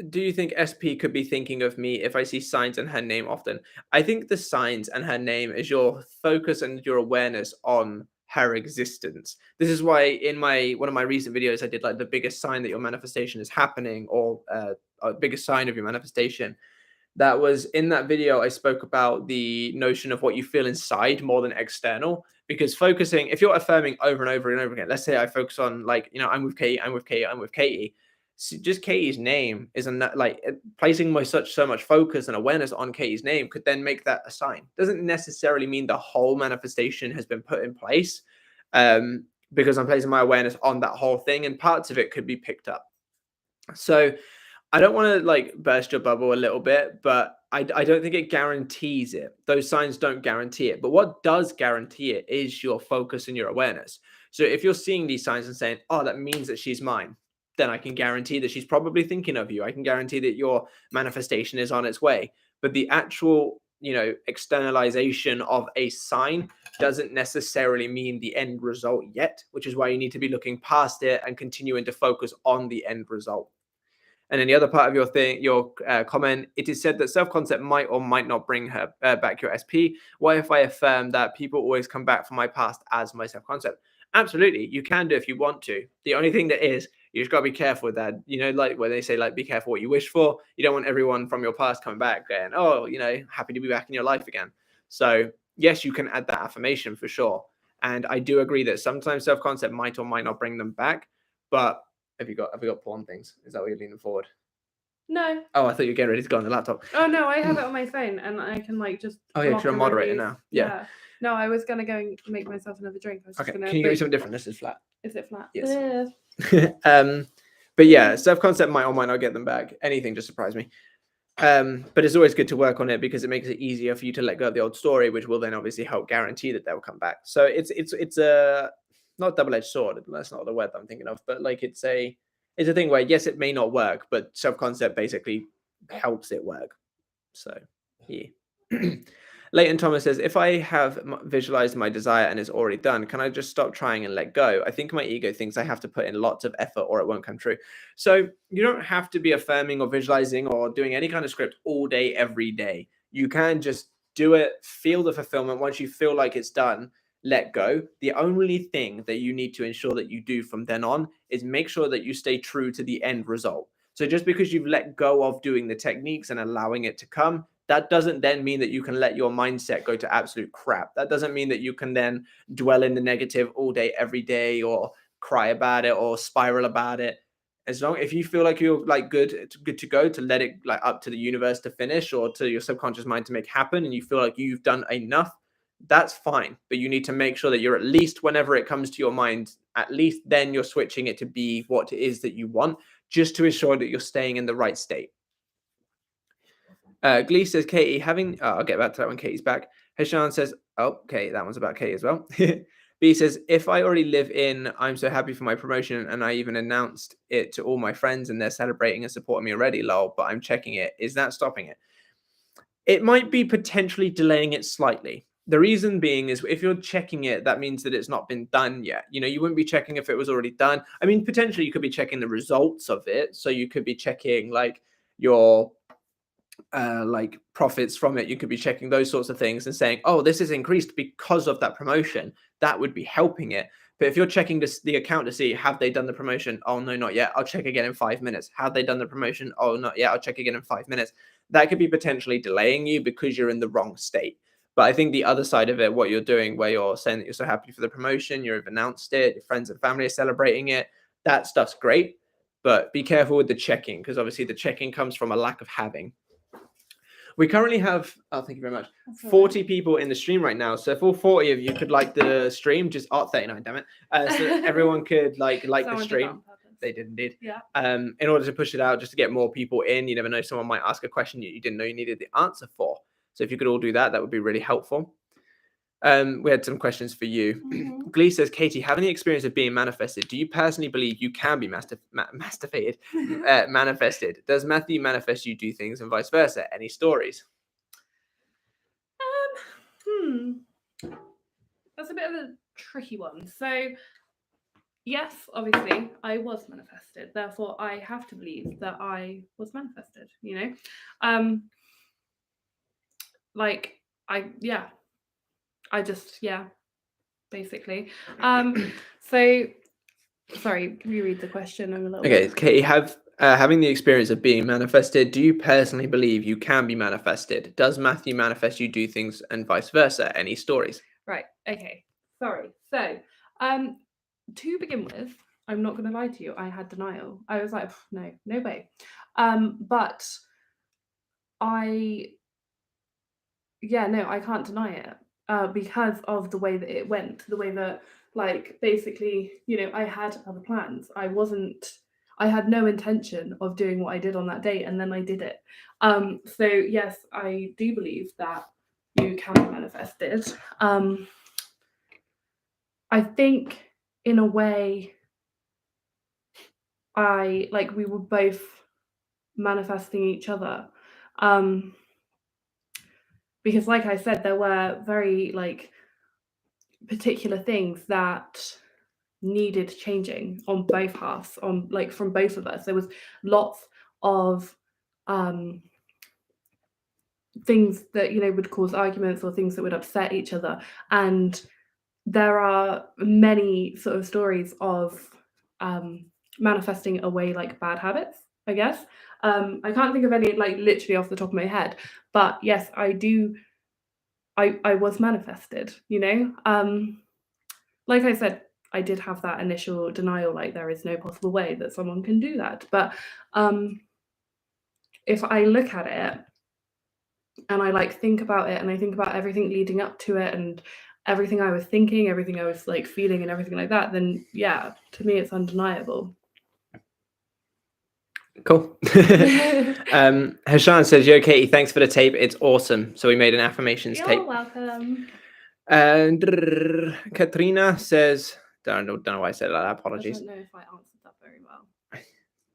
do you think SP could be thinking of me if I see signs in her name often? I think the signs and her name is your focus and your awareness on her existence. This is why in one of my recent videos, I did like the biggest sign that your manifestation is happening, or biggest sign of your manifestation. That was in that video. I spoke about the notion of what you feel inside more than external, because focusing, if you're affirming over and over and over again, let's say I focus on like, you know, I'm with Katie, I'm with Katie, I'm with Katie. So just Katie's name is like placing so much focus and awareness on Katie's name could then make that a sign. Doesn't necessarily mean the whole manifestation has been put in place, because I'm placing my awareness on that whole thing, and parts of it could be picked up. So I don't want to like burst your bubble a little bit, but I don't think it guarantees it. Those signs don't guarantee it. But what does guarantee it is your focus and your awareness. So if you're seeing these signs and saying, oh, that means that she's mine, then I can guarantee that she's probably thinking of you. I can guarantee that your manifestation is on its way. But the actual, externalization of a sign doesn't necessarily mean the end result yet, which is why you need to be looking past it and continuing to focus on the end result. And then the other part of your comment, it is said that self-concept might or might not bring her back your SP. What if I affirm that people always come back from my past as my self-concept? Absolutely, you can do if you want to. The only thing that is, you just got to be careful with that. Like when they say, like, be careful what you wish for. You don't want everyone from your past coming back going, oh, happy to be back in your life again. So yes, you can add that affirmation for sure. And I do agree that sometimes self-concept might or might not bring them back. But have you got porn things? Is that what you're leaning forward? No. Oh, I thought you were getting ready to go on the laptop. Oh no, I have it on my phone and I can just. Oh yeah, you're a moderator now. Yeah. No, I was gonna go and make myself another drink. I was okay. Just gonna Can you give me something different? This is flat. Is it flat? Yes. But yeah, self-concept might or might not get them back. Anything just surprised me. But it's always good to work on it because it makes it easier for you to let go of the old story, which will then obviously help guarantee that they'll come back. So it's a not a double-edged sword. That's not the word that I'm thinking of, but it's a thing where yes, it may not work, but self-concept basically helps it work. So yeah. Leighton Thomas says, if I have visualized my desire and it's already done, can I just stop trying and let go? I think my ego thinks I have to put in lots of effort or it won't come true. So you don't have to be affirming or visualizing or doing any kind of script all day, every day. You can just do it, feel the fulfillment. Once you feel like it's done, let go. The only thing that you need to ensure that you do from then on is make sure that you stay true to the end result. So just because you've let go of doing the techniques and allowing it to come, that doesn't then mean that you can let your mindset go to absolute crap. That doesn't mean that you can then dwell in the negative all day, every day, or cry about it or spiral about it. If you feel like you're good to go, to let it up to the universe to finish or to your subconscious mind to make happen, and you feel like you've done enough, that's fine. But you need to make sure that you're at least, whenever it comes to your mind, at least then you're switching it to be what it is that you want, just to ensure that you're staying in the right state. Glee says, Katie, I'll get back to that when Katie's back. Heshan says, oh, okay, that one's about Katie as well. B says, if I already live in, I'm so happy for my promotion and I even announced it to all my friends and they're celebrating and supporting me already, lol, but I'm checking it. Is that stopping it? It might be potentially delaying it slightly. The reason being is if you're checking it, that means that it's not been done yet. You wouldn't be checking if it was already done. I mean, potentially you could be checking the results of it. So you could be checking your profits from it. You could be checking those sorts of things and saying, oh, this is increased because of that promotion. That would be helping it. But if you're checking the account to see, have they done the promotion? Oh, no, not yet. I'll check again in 5 minutes. Have they done the promotion? Oh, not yet. I'll check again in 5 minutes. That could be potentially delaying you because you're in the wrong state. But I think the other side of it, what you're doing, where you're saying that you're so happy for the promotion, you've announced it, your friends and family are celebrating it, that stuff's great. But be careful with the checking, because obviously the checking comes from a lack of having. We currently have, thank you very much, 40 people in the stream right now. So if all 40 of you could like the stream, just 39, damn it. So everyone could like the stream. They did indeed. Yeah. In order to push it out, just to get more people in. You never know, someone might ask a question you didn't know you needed the answer for. So if you could all do that, that would be really helpful. We had some questions for you. Mm-hmm. Glee says, Katie, have any experience of being manifested? Do you personally believe you can be manifested? Does Matthew manifest you do things and vice versa? Any stories? That's a bit of a tricky one. So, yes, obviously, I was manifested. Therefore, I have to believe that I was manifested, basically. So, sorry, can you read the question? I'm a little okay, Katie, having the experience of being manifested, do you personally believe you can be manifested? Does Matthew manifest you do things and vice versa? Any stories? Right, okay, sorry. So, to begin with, I'm not going to lie to you, I had denial. I was like, no way. But I can't deny it. Because of the way that it went, the way that, basically, I had other plans. I had no intention of doing what I did on that day, and then I did it. So yes, I do believe that you can be manifested. I think in a way, we were both manifesting each other. because like I said, there were very like particular things that needed changing on both halves, on like from both of us. There was lots of things that, you know, would cause arguments or things that would upset each other, and there are many sort of stories of manifesting away like bad habits, I guess. I can't think of any like literally off the top of my head, but yes, I do. I was manifested, you know. Like I said, I did have that initial denial, like there is no possible way that someone can do that. But if I look at it and I like think about it and I think about everything leading up to it and everything I was thinking, everything I was like feeling and everything like that, then yeah, to me it's undeniable. Cool. Hashan says, yo, Katie, thanks for the tape. It's awesome. So we made an affirmations tape. You're welcome. And Katrina says, don't know why I said that. Apologies. I don't know if I answered that very well.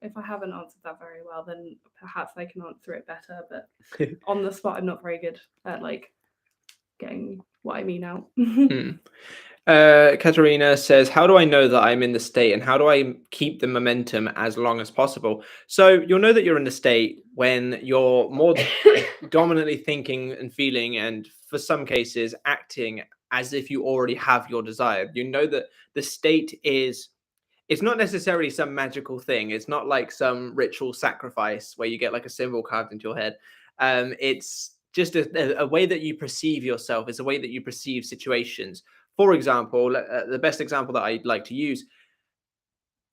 If I haven't answered that very well, then perhaps I can answer it better. But on the spot, I'm not very good at like getting what I mean out. Katerina says, how do I know that I'm in the state and how do I keep the momentum as long as possible? So you'll know that you're in the state when you're more dominantly thinking and feeling, and for some cases acting as if you already have your desire. You know that the state is, it's not necessarily some magical thing. It's not like some ritual sacrifice where you get like a symbol carved into your head. It's just a way that you perceive yourself. It's a way that you perceive situations. For example, the best example that I'd like to use,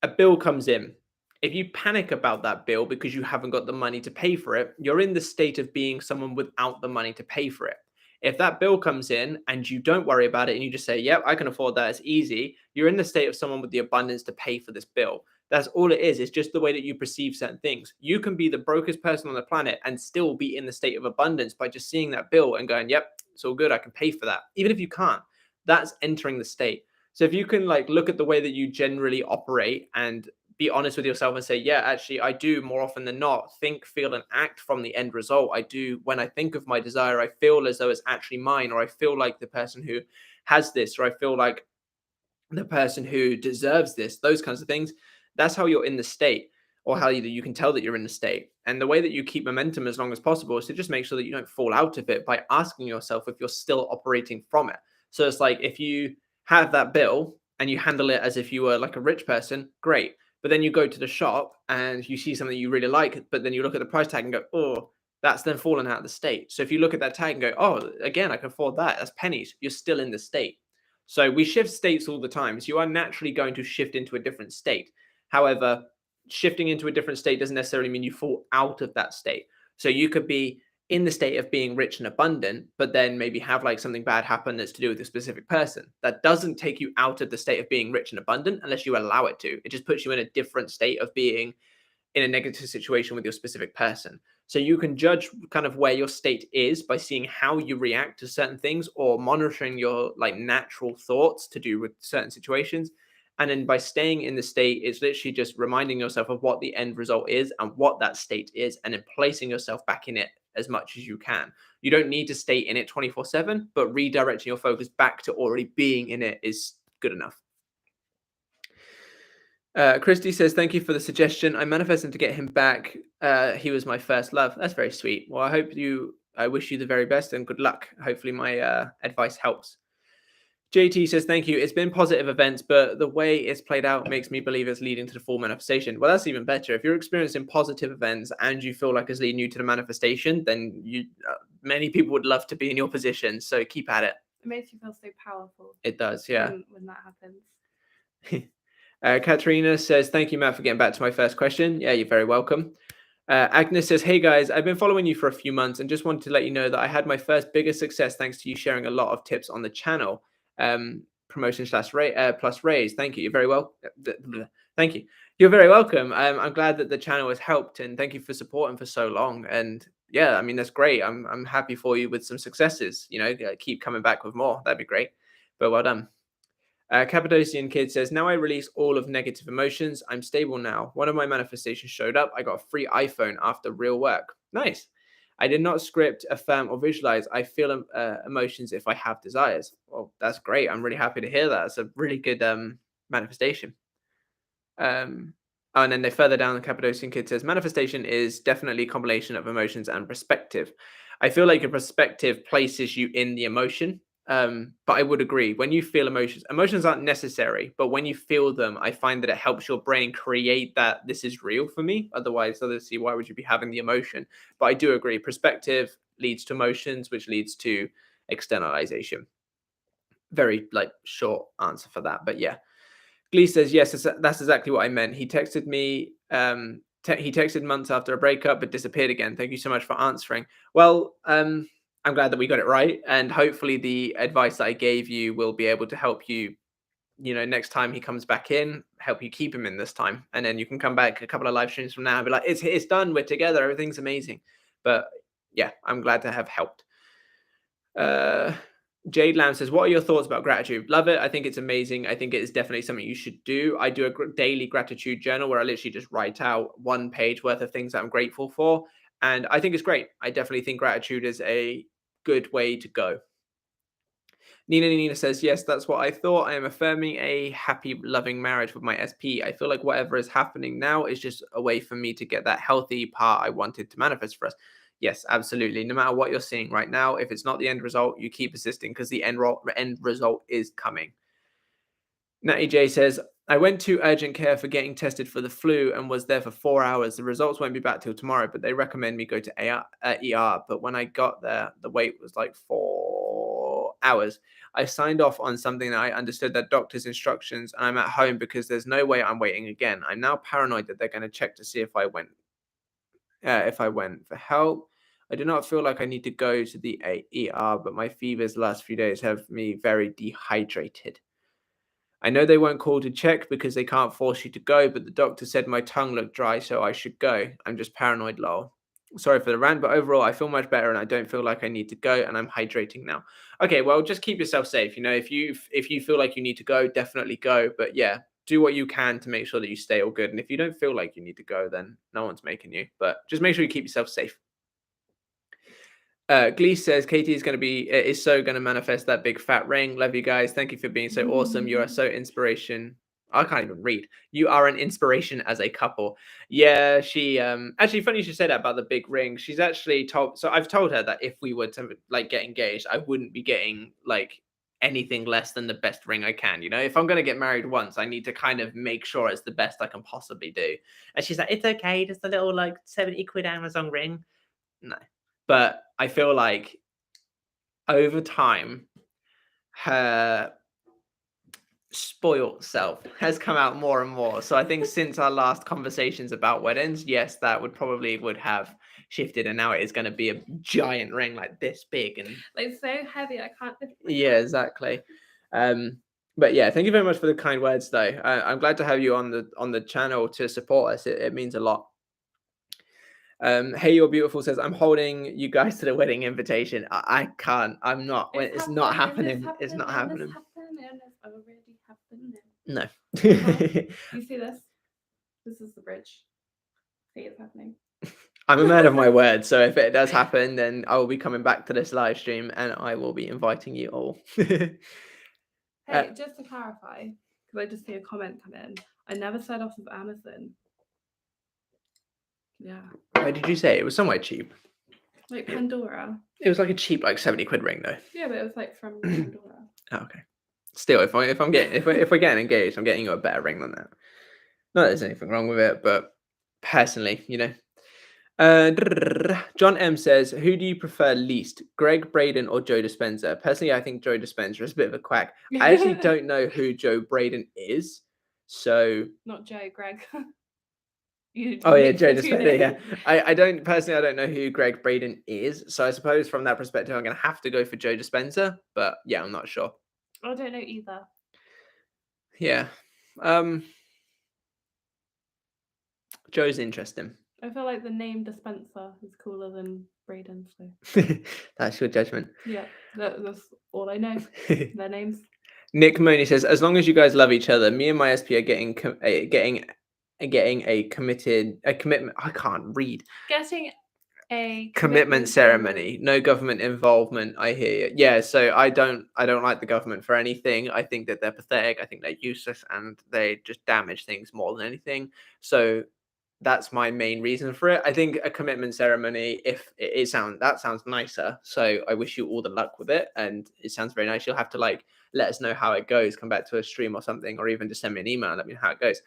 a bill comes in. If you panic about that bill because you haven't got the money to pay for it, you're in the state of being someone without the money to pay for it. If that bill comes in and you don't worry about it and you just say, yep, I can afford that, it's easy, you're in the state of someone with the abundance to pay for this bill. That's all it is. It's just the way that you perceive certain things. You can be the brokest person on the planet and still be in the state of abundance by just seeing that bill and going, yep, it's all good, I can pay for that. Even if you can't, that's entering the state. So if you can like look at the way that you generally operate and be honest with yourself and say, yeah, actually, I do more often than not think, feel, and act from the end result. I do, when I think of my desire, I feel as though it's actually mine, or I feel like the person who has this, or I feel like the person who deserves this, those kinds of things. That's how you're in the state, or how you can tell that you're in the state. And the way that you keep momentum as long as possible is to just make sure that you don't fall out of it by asking yourself if you're still operating from it. So it's like if you have that bill and you handle it as if you were like a rich person, great. But then you go to the shop and you see something you really like, but then you look at the price tag and go, oh, that's then fallen out of the state. So if you look at that tag and go, oh, again, I can afford that, that's pennies, you're still in the state. So we shift states all the time. So you are naturally going to shift into a different state. However, shifting into a different state doesn't necessarily mean you fall out of that state. So you could be in the state of being rich and abundant, but then maybe have like something bad happen that's to do with a specific person. That doesn't take you out of the state of being rich and abundant unless you allow it to. It just puts you in a different state of being in a negative situation with your specific person. So you can judge kind of where your state is by seeing how you react to certain things, or monitoring your like natural thoughts to do with certain situations. And then by staying in the state, it's literally just reminding yourself of what the end result is and what that state is, and then placing yourself back in it as much as you can. You don't need to stay in it 24/7, but redirecting your focus back to already being in it is good enough. Christy says, thank you for the suggestion. I manifested to get him back. He was my first love. That's very sweet. Well, I wish you the very best and good luck. Hopefully my advice helps. JT says, thank you. It's been positive events, but the way it's played out makes me believe it's leading to the full manifestation. Well, that's even better. If you're experiencing positive events and you feel like it's leading you to the manifestation, then many people would love to be in your position. So keep at it. It makes you feel so powerful. It does, yeah. When that happens. Katrina says, thank you, Matt, for getting back to my first question. Yeah, you're very welcome. Agnes says, hey guys, I've been following you for a few months and just wanted to let you know that I had my first biggest success thanks to you sharing a lot of tips on the channel. Promotion plus raise. Thank you. You're very well. Thank you. You're very welcome. I'm glad that the channel has helped, and thank you for supporting for so long. And yeah, I mean, that's great. I'm happy for you with some successes. You know, keep coming back with more. That'd be great. But well done. Cappadocian Kid says, now I release all of negative emotions. I'm stable now. One of my manifestations showed up. I got a free iPhone after real work. Nice. I did not script, affirm, or visualize. I feel emotions if I have desires. Well, that's great. I'm really happy to hear that. It's a really good manifestation. And then they further down, the Cappadocian Kid says, manifestation is definitely a combination of emotions and perspective. I feel like your perspective places you in the emotion. But I would agree, when you feel emotions aren't necessary, but when you feel them, I find that it helps your brain create that this is real for me. Otherwise, obviously, why would you be having the emotion? But I do agree, perspective leads to emotions, which leads to externalization. Very short answer for that, but yeah. Glee says, yes, that's exactly what I meant. He texted me, he texted months after a breakup, but disappeared again. Thank you so much for answering. Well, I'm glad that we got it right. And hopefully the advice that I gave you will be able to help you, next time he comes back in, help you keep him in this time. And then you can come back a couple of live streams from now and be like, it's done. We're together. Everything's amazing. But yeah, I'm glad to have helped. Jade Lamb says, what are your thoughts about gratitude? Love it. I think it's amazing. I think it is definitely something you should do. I do a daily gratitude journal where I literally just write out 1 page worth of things that I'm grateful for. And I think it's great. I definitely think gratitude is a good way to go. Nina says, yes, that's what I thought. I am affirming a happy, loving marriage with my SP. I feel like whatever is happening now is just a way for me to get that healthy part I wanted to manifest for us. Yes, absolutely. No matter what you're seeing right now, if it's not the end result, you keep persisting because the end result is coming. Natty J says, I went to urgent care for getting tested for the flu and was there for 4 hours. The results won't be back till tomorrow, but they recommend me go to ER. But when I got there, the wait was like 4 hours. I signed off on something that I understood that doctor's instructions, and I'm at home because there's no way I'm waiting again. I'm now paranoid that they're going to check to see if I went for help. I do not feel like I need to go to the ER, but my fevers the last few days have me very dehydrated. I know they won't call to check because they can't force you to go, but the doctor said my tongue looked dry, so I should go. I'm just paranoid, lol. Sorry for the rant, but overall, I feel much better and I don't feel like I need to go, and I'm hydrating now. Okay, well, just keep yourself safe. If you feel like you need to go, definitely go. But yeah, do what you can to make sure that you stay all good. And if you don't feel like you need to go, then no one's making you. But just make sure you keep yourself safe. Glee says Katie is so going to manifest that big fat ring. Love you guys. Thank you for being so awesome. You are so inspiration. I can't even read. You are an inspiration as a couple. Yeah, she actually, funny you should say that about the big ring. She's actually told, so I've told her that if we were to get engaged, I wouldn't be getting anything less than the best ring I can. If I'm going to get married once, I need to kind of make sure it's the best I can possibly do. And she's like, it's okay, just a little 70 quid Amazon ring. No. But I feel like over time, her spoiled self has come out more and more. So I think since our last conversations about weddings, yes, that would have shifted, and now it is going to be a giant ring like this big and so heavy I can't lift it. Yeah, exactly. But yeah, thank you very much for the kind words, though. I'm glad to have you on the channel to support us. It means a lot. Hey, You're Beautiful says, I'm holding you guys to the wedding invitation. I can't. I'm not. It's not happening. It's not happening. No. You see this? This is the bridge. See, it's happening. I'm a man of my word. So if it does happen, then I will be coming back to this live stream and I will be inviting you all. Hey, just to clarify, because I just see a comment come in, I never said off of Amazon. Yeah. Where did you say? It was somewhere cheap. Like Pandora. It was like a cheap 70 quid ring though. Yeah, but it was from Pandora. Oh, okay. Still, if we're getting engaged, I'm getting you a better ring than that. Not that there's anything wrong with it, but personally, John M says, who do you prefer least, Greg Braden or Joe Dispenza? Personally, I think Joe Dispenza is a bit of a quack. I actually don't know who Joe Braden is, so not Joe, Greg. Oh yeah, Joe Dispenza. Yeah, I don't know who Greg Braden is, so I suppose from that perspective, I'm gonna have to go for Joe Dispenza. But yeah, I'm not sure. I don't know either. Yeah, Joe's interesting. I feel like the name Dispenser is cooler than Braden. So that's your judgment. Yeah, that's all I know. Their names. Nick Money says, as long as you guys love each other, me and my SP are getting a commitment. I can't read. Getting a commitment ceremony, no government involvement. I hear you. Yeah, so I don't like the government for anything. I think that they're pathetic. I think they're useless and they just damage things more than anything. So that's my main reason for it. I think a commitment ceremony, if it sounds nicer. So I wish you all the luck with it, and it sounds very nice. You'll have to like let us know how it goes. Come back to a stream or something, or even just send me an email and let me know how it goes.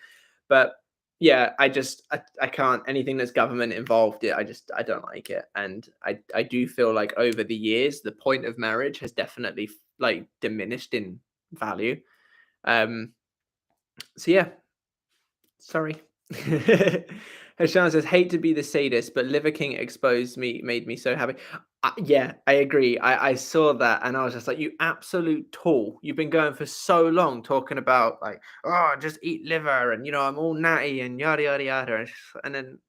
But yeah, I can't, anything that's government involved. I don't like it, and I do feel like over the years the point of marriage has definitely like diminished in value. So yeah, sorry. Hashan says, hate to be the sadist, but Liver King exposed me, made me so happy. Yeah, I agree. I saw that and I was just like, you absolute tool. You've been going for so long talking about like, oh, just eat liver and, I'm all natty and yada, yada, yada. And then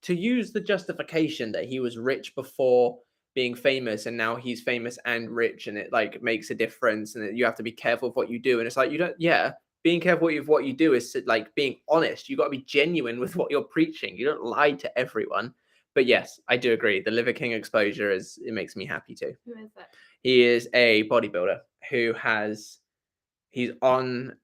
to use the justification that he was rich before being famous and now he's famous and rich and it like makes a difference and you have to be careful of what you do. And it's like, being careful with what you do is like being honest. You got to be genuine with what you're preaching. You don't lie to everyone. But yes, I do agree. The Liver King exposure it makes me happy too. Who is it? He is a bodybuilder he's on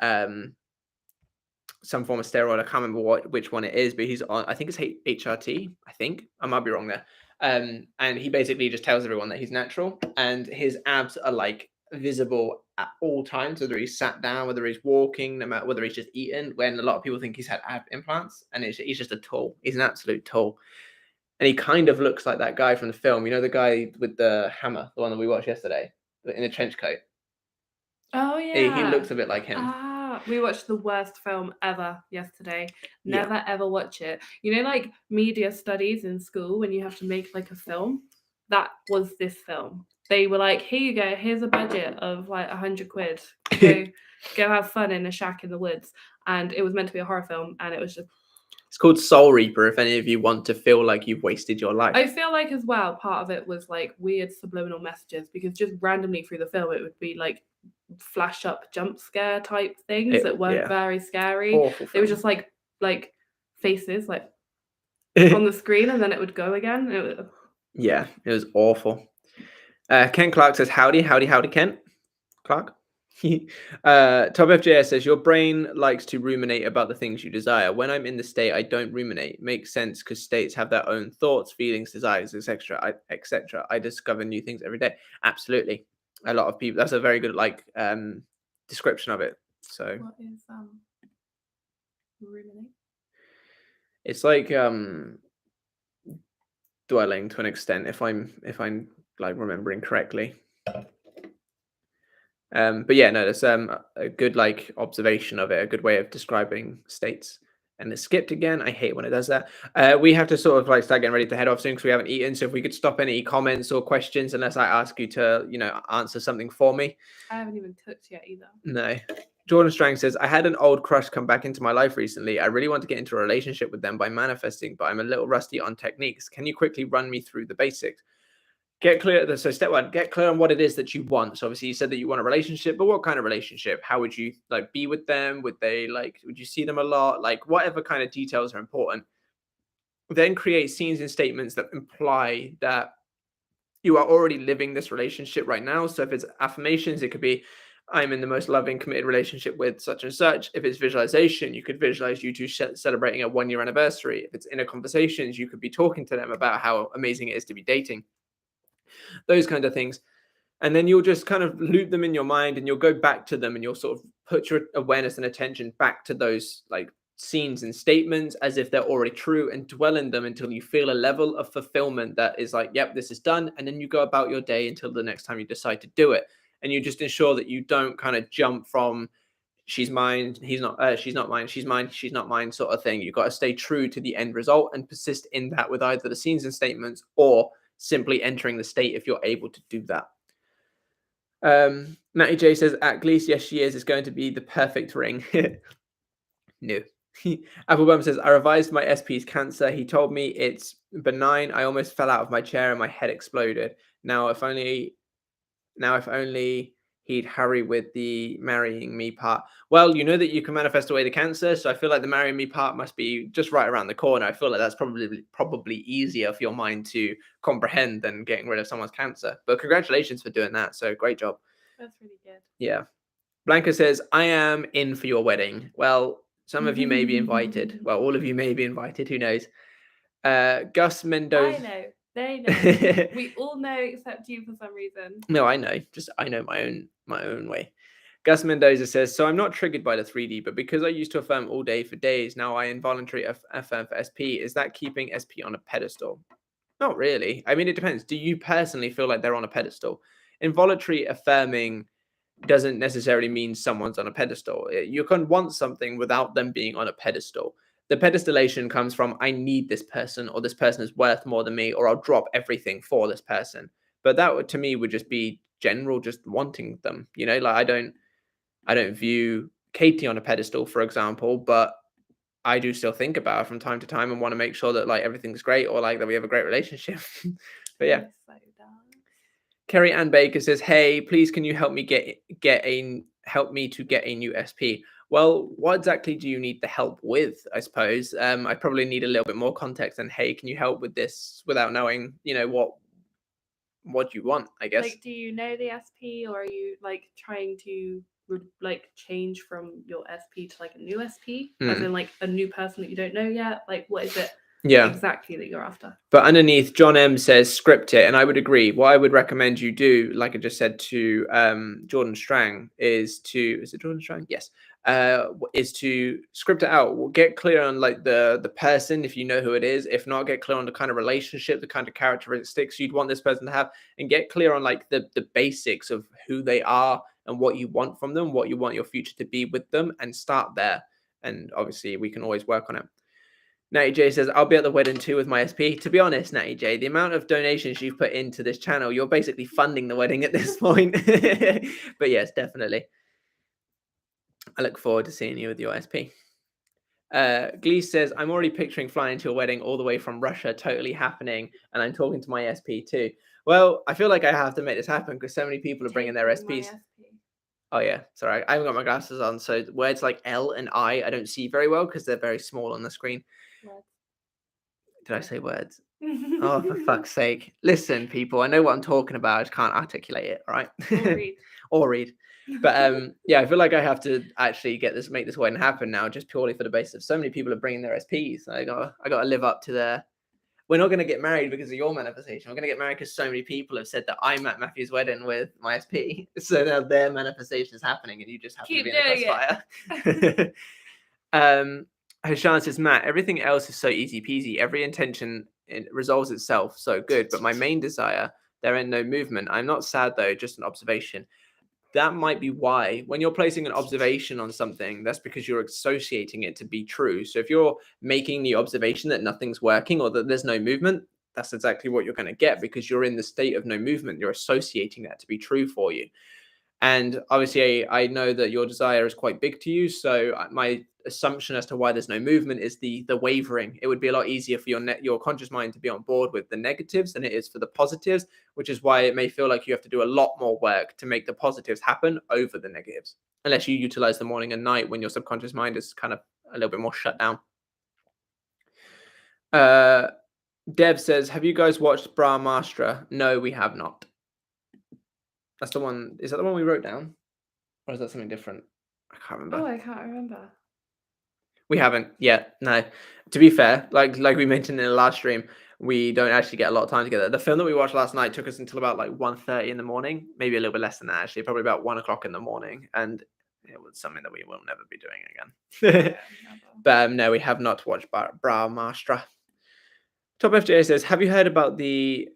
some form of steroid. I can't remember which one it is, but he's on, I think it's HRT. I think I might be wrong there. And he basically just tells everyone that he's natural and his abs are like visible at all times, whether he's sat down, whether he's walking, no matter whether he's just eaten, when a lot of people think he's had ab implants, and he's just a tool. He's an absolute tool. And he kind of looks like that guy from the film, the guy with the hammer, the one that we watched yesterday, in a trench coat. Oh yeah, he looks a bit like him. We watched the worst film ever yesterday. Never ever watch it. Like media studies in school when you have to make like a film. That was this film. They were like, here you go, here's a budget of like 100 quid. Go have fun in a shack in the woods. And it was meant to be a horror film, and it was just. It's called Soul Reaper, if any of you want to feel like you've wasted your life. I feel like as well, part of it was like weird subliminal messages, because just randomly through the film, it would be like flash up jump scare type things that weren't very scary. Awful they were just like faces like on the screen, and then it would go again. It was awful. Ken Clark says, howdy Kent Clark. Top FJS says, your brain likes to ruminate about the things you desire. When I'm in the state, I don't ruminate. Makes sense, because states have their own thoughts, feelings, desires, etc. I discover new things every day. Absolutely. A lot of people, that's a very good description of it. So what is ruminate? It's like dwelling to an extent, if I'm like remembering correctly. But yeah, no, that's a good observation of it, a good way of describing states. And it skipped again. I hate when it does that. We have to sort of start getting ready to head off soon because we haven't eaten. So if we could stop any comments or questions, unless I ask you to, answer something for me. I haven't even cooked yet either. No. Jordan Strang says, I had an old crush come back into my life recently. I really want to get into a relationship with them by manifesting, but I'm a little rusty on techniques. Can you quickly run me through the basics? Get clear. So step one, get clear on what it is that you want. So obviously you said that you want a relationship, but what kind of relationship? How would you be with them? Would you see them a lot? Whatever kind of details are important. Then create scenes and statements that imply that you are already living this relationship right now. So if it's affirmations, it could be, I'm in the most loving, committed relationship with such and such. If it's visualization, you could visualize you two celebrating a 1-year anniversary. If it's inner conversations, you could be talking to them about how amazing it is to be dating. Those kind of things. And then you'll just kind of loop them in your mind, and you'll go back to them, and you'll sort of put your awareness and attention back to those scenes and statements as if they're already true, and dwell in them until you feel a level of fulfillment that is yep, this is done. And then you go about your day until the next time you decide to do it. And you just ensure that you don't kind of jump from she's mine, he's not, she's not mine, she's mine, she's not mine sort of thing. You've got to stay true to the end result and persist in that with either the scenes and statements or simply entering the state if you're able to do that. Natty J says, at least, yes, she is. It's going to be the perfect ring. No. Applebum says, I revised my SP's cancer. He told me it's benign. I almost fell out of my chair and my head exploded. Now, if only he'd hurry with the marrying me part. Well, you know that you can manifest away the cancer, so I feel like the marrying me part must be just right around the corner. I feel like that's probably easier for your mind to comprehend than getting rid of someone's cancer. But congratulations for doing that. So great job. That's really good. Yeah. Blanca says, I am in for your wedding. Well, some of you may be invited. Well, all of you may be invited. Who knows? Gus Mendoza. I know. They know. We all know except you for some reason. No, I know. Just I know my own way. Gus Mendoza says, so I'm not triggered by the 3D, but because I used to affirm all day for days, now I involuntarily affirm for SP. Is that keeping SP on a pedestal? Not really. I mean, it depends. Do you personally feel like they're on a pedestal? Involuntary affirming doesn't necessarily mean someone's on a pedestal. You can want something without them being on a pedestal. The pedestallation comes from, I need this person, or this person is worth more than me, or I'll drop everything for this person. But that would, to me, would just be general, just wanting them. You know, like I don't view Katie on a pedestal, for example, but I do still think about her from time to time and want to make sure that like everything's great, or like that we have a great relationship. But yeah. Kerry Ann Baker says, hey, please can you help me help me to get a new SP? Well, what exactly do you need the help with, I suppose? I probably need a little bit more context than, hey, can you help with this, without knowing, you know, what you want, I guess. Like, do you know the SP, or are you like trying to like change from your SP to like a new SP, as in like a new person that you don't know yet? Like, what is it exactly that you're after? But underneath, John M says script it, and I would agree. What I would recommend you do, like I just said to Jordan Strang, is it Jordan Strang? Yes. Is to script it out. Get clear on like the person, if you know who it is. If not, get clear on the kind of relationship, the kind of characteristics you'd want this person to have, and get clear on like the basics of who they are and what you want from them, what you want your future to be with them, and start there. And obviously we can always work on it. Natty J says, I'll be at the wedding too with my SP. To be honest, Natty J, the amount of donations you've put into this channel, you're basically funding the wedding at this point. But yes, definitely. I look forward to seeing you with your SP. Glee says, I'm already picturing flying to your wedding all the way from Russia, totally happening. And I'm talking to my SP too. Well, I feel like I have to make this happen because so many people are bringing their SPs. Oh yeah, sorry, I haven't got my glasses on, so words like L and I don't see very well because they're very small on the screen. Did I say words? Oh, for fuck's sake. Listen, people, I know what I'm talking about. I just can't articulate it, all right? Or read. But yeah, I feel like I have to actually make this wedding happen now, just purely for the basis of so many people are bringing their SPs. I gotta live up to their. We're not going to get married because of your manifestation. We're going to get married because so many people have said that I'm at Matthew's wedding with my SP. So now their manifestation is happening and you just have to be in the crossfire. Hashan says, Matt, everything else is so easy peasy. Every intention resolves itself. So good. But my main desire, there ain't no movement. I'm not sad though, just an observation. That might be why when you're placing an observation on something, that's because you're associating it to be true. So if you're making the observation that nothing's working or that there's no movement, that's exactly what you're going to get because you're in the state of no movement. You're associating that to be true for you. And obviously, I know that your desire is quite big to you. So my assumption as to why there's no movement is the wavering. It would be a lot easier for your conscious mind to be on board with the negatives than it is for the positives, which is why it may feel like you have to do a lot more work to make the positives happen over the negatives, unless you utilize the morning and night when your subconscious mind is kind of a little bit more shut down. Dev says, have you guys watched Brahmastra? No, we have not. That's the one. Is that the one we wrote down? Or is that something different? I can't remember. Oh, I can't remember. We haven't yet. No. To be fair, like we mentioned in the last stream, we don't actually get a lot of time together. The film that we watched last night took us until about like 1:30 in the morning, maybe a little bit less than that actually, probably about 1 o'clock in the morning. And it was something that we will never be doing again. But no, we have not watched Brahmastra. Top FJ says, have you heard about the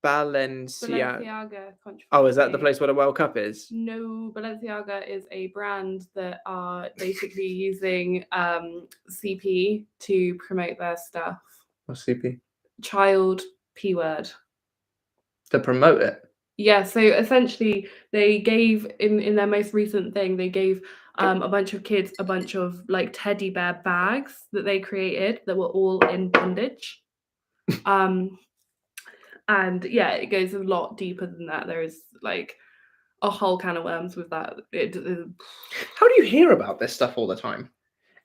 Balenciaga controversy? Oh, is that the place where the World Cup is? No, Balenciaga is a brand that are basically using CP to promote their stuff. What's CP? Child P word. To promote it? Yeah, so essentially they gave, in their most recent thing, they gave a bunch of kids a bunch of like teddy bear bags that they created that were all in bondage. And yeah, it goes a lot deeper than that. There is like a whole can of worms with that. How do you hear about this stuff all the time?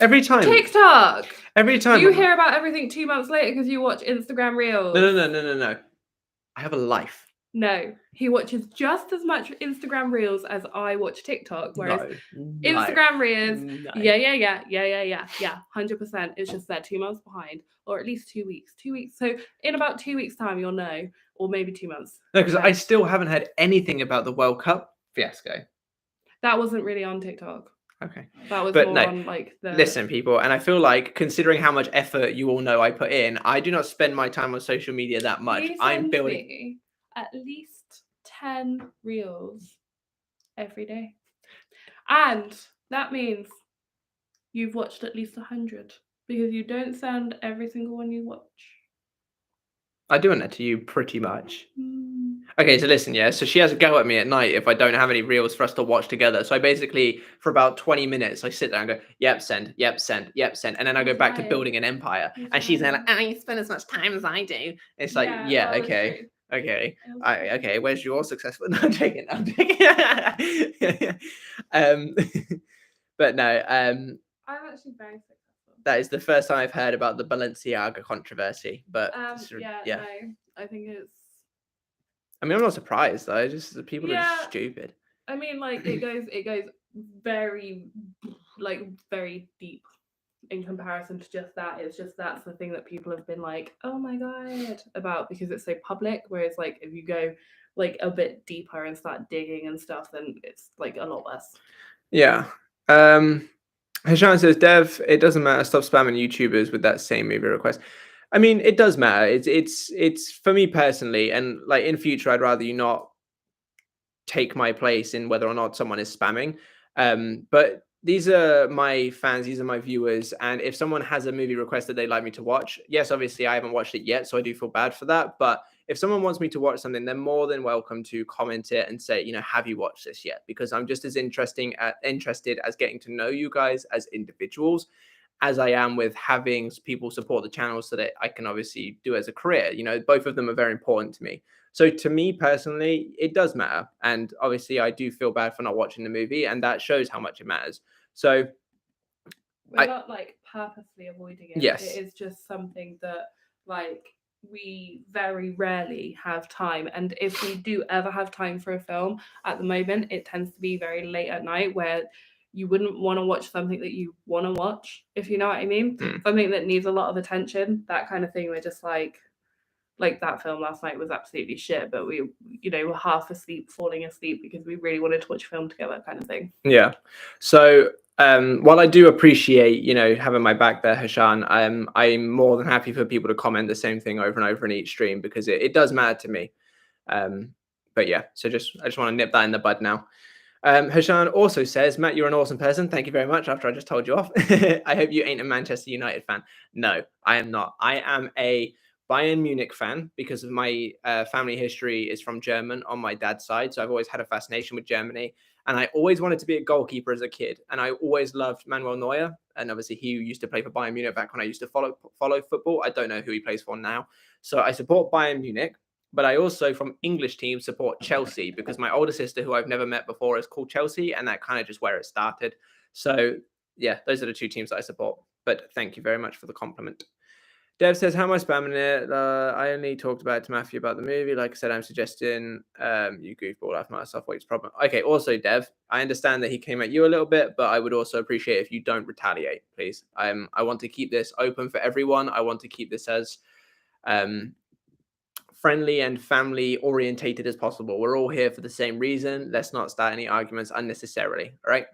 Every time. TikTok. Every time. You hear about everything 2 months later because you watch Instagram Reels. No. I have a life. No, he watches just as much Instagram Reels as I watch TikTok. Whereas Instagram Reels, yeah, 100%. It's just they're 2 months behind, or at least 2 weeks. 2 weeks. So in about 2 weeks' time, you'll know, or maybe 2 months. No, because I still haven't heard anything about the World Cup fiasco. That wasn't really on TikTok. Okay. That was But more no, on like the. Listen, people, and I feel like considering how much effort you all know I put in, I do not spend my time on social media that much. I'm building me at least 10 reels every day, and that means you've watched at least 100 because you don't send every single one you watch. I do that to you pretty much. Okay, so listen, yeah. So she has a go at me at night if I don't have any reels for us to watch together. So I basically, for about 20 minutes, I sit there and go, yep, send, yep, send, yep, send. And then I go back to building an empire. And she's then like, you spend as much time as I do. It's like, yeah, okay. Okay. Okay, where's your successful? No, I'm taking. But no, I'm actually very successful. That is the first time I've heard about the Balenciaga controversy. But no, I think it's. I mean, I'm not surprised though. Just people are just stupid. I mean, like it goes very, very deep in comparison to just that. It's just that's the thing that people have been like, oh my god, about because it's so public. Whereas like if you go like a bit deeper and start digging and stuff, then it's like a lot less. Yeah. Hashan says, Dev, it doesn't matter. Stop spamming YouTubers with that same movie request. I mean, it does matter. It's for me personally, and like in future, I'd rather you not take my place in whether or not someone is spamming. But these are my fans, these are my viewers, and if someone has a movie request that they'd like me to watch, yes, obviously I haven't watched it yet, so I do feel bad for that. But if someone wants me to watch something, they're more than welcome to comment it and say, have you watched this yet? Because I'm just as interested as getting to know you guys as individuals as I am with having people support the channel so that I can obviously do as a career. Both of them are very important to me. So to me personally, it does matter. And obviously I do feel bad for not watching the movie, and that shows how much it matters. So we're not like purposely avoiding it. Yes. It is just something that like we very rarely have time. And if we do ever have time for a film at the moment, it tends to be very late at night where you wouldn't want to watch something that you want to watch, if you know what I mean. Something that needs a lot of attention, that kind of thing. We're just like that film last night was absolutely shit, but we, were half asleep, falling asleep because we really wanted to watch a film together, kind of thing. Yeah. So while I do appreciate, having my back there, Hashan, I'm more than happy for people to comment the same thing over and over in each stream because it does matter to me. But yeah, so I just want to nip that in the bud now. Hashan also says, Matt, you're an awesome person. Thank you very much. After I just told you off, I hope you ain't a Manchester United fan. No, I am not. I am a Bayern Munich fan because of my family history is from German on my dad's side. So I've always had a fascination with Germany. And I always wanted to be a goalkeeper as a kid. And I always loved Manuel Neuer. And obviously he used to play for Bayern Munich back when I used to follow football. I don't know who he plays for now. So I support Bayern Munich. But I also, from English teams, support Chelsea because my older sister, who I've never met before, is called Chelsea. And that kind of just where it started. So, yeah, those are the two teams that I support. But thank you very much for the compliment. Dev says, how am I spamming it? I only talked about it to Matthew about the movie. Like I said, I'm suggesting you goofball laugh myself. What's the problem? Okay, also, Dev, I understand that he came at you a little bit, but I would also appreciate if you don't retaliate, please. I want to keep this open for everyone. I want to keep this as friendly and family orientated as possible. We're all here for the same reason. Let's not start any arguments unnecessarily. All right.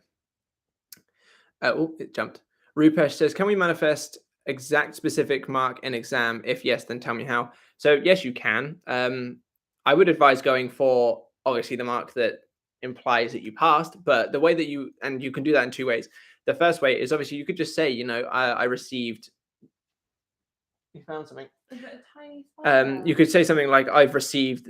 It jumped. Rupesh says, can we manifest exact specific mark in exam? If yes, then tell me how. So yes, you can. I would advise going for obviously the mark that implies that you passed, but the way that you can do that in two ways. The first way is obviously you could just say, I received. You found something. Is it a tiny file? You could say something like, I've received,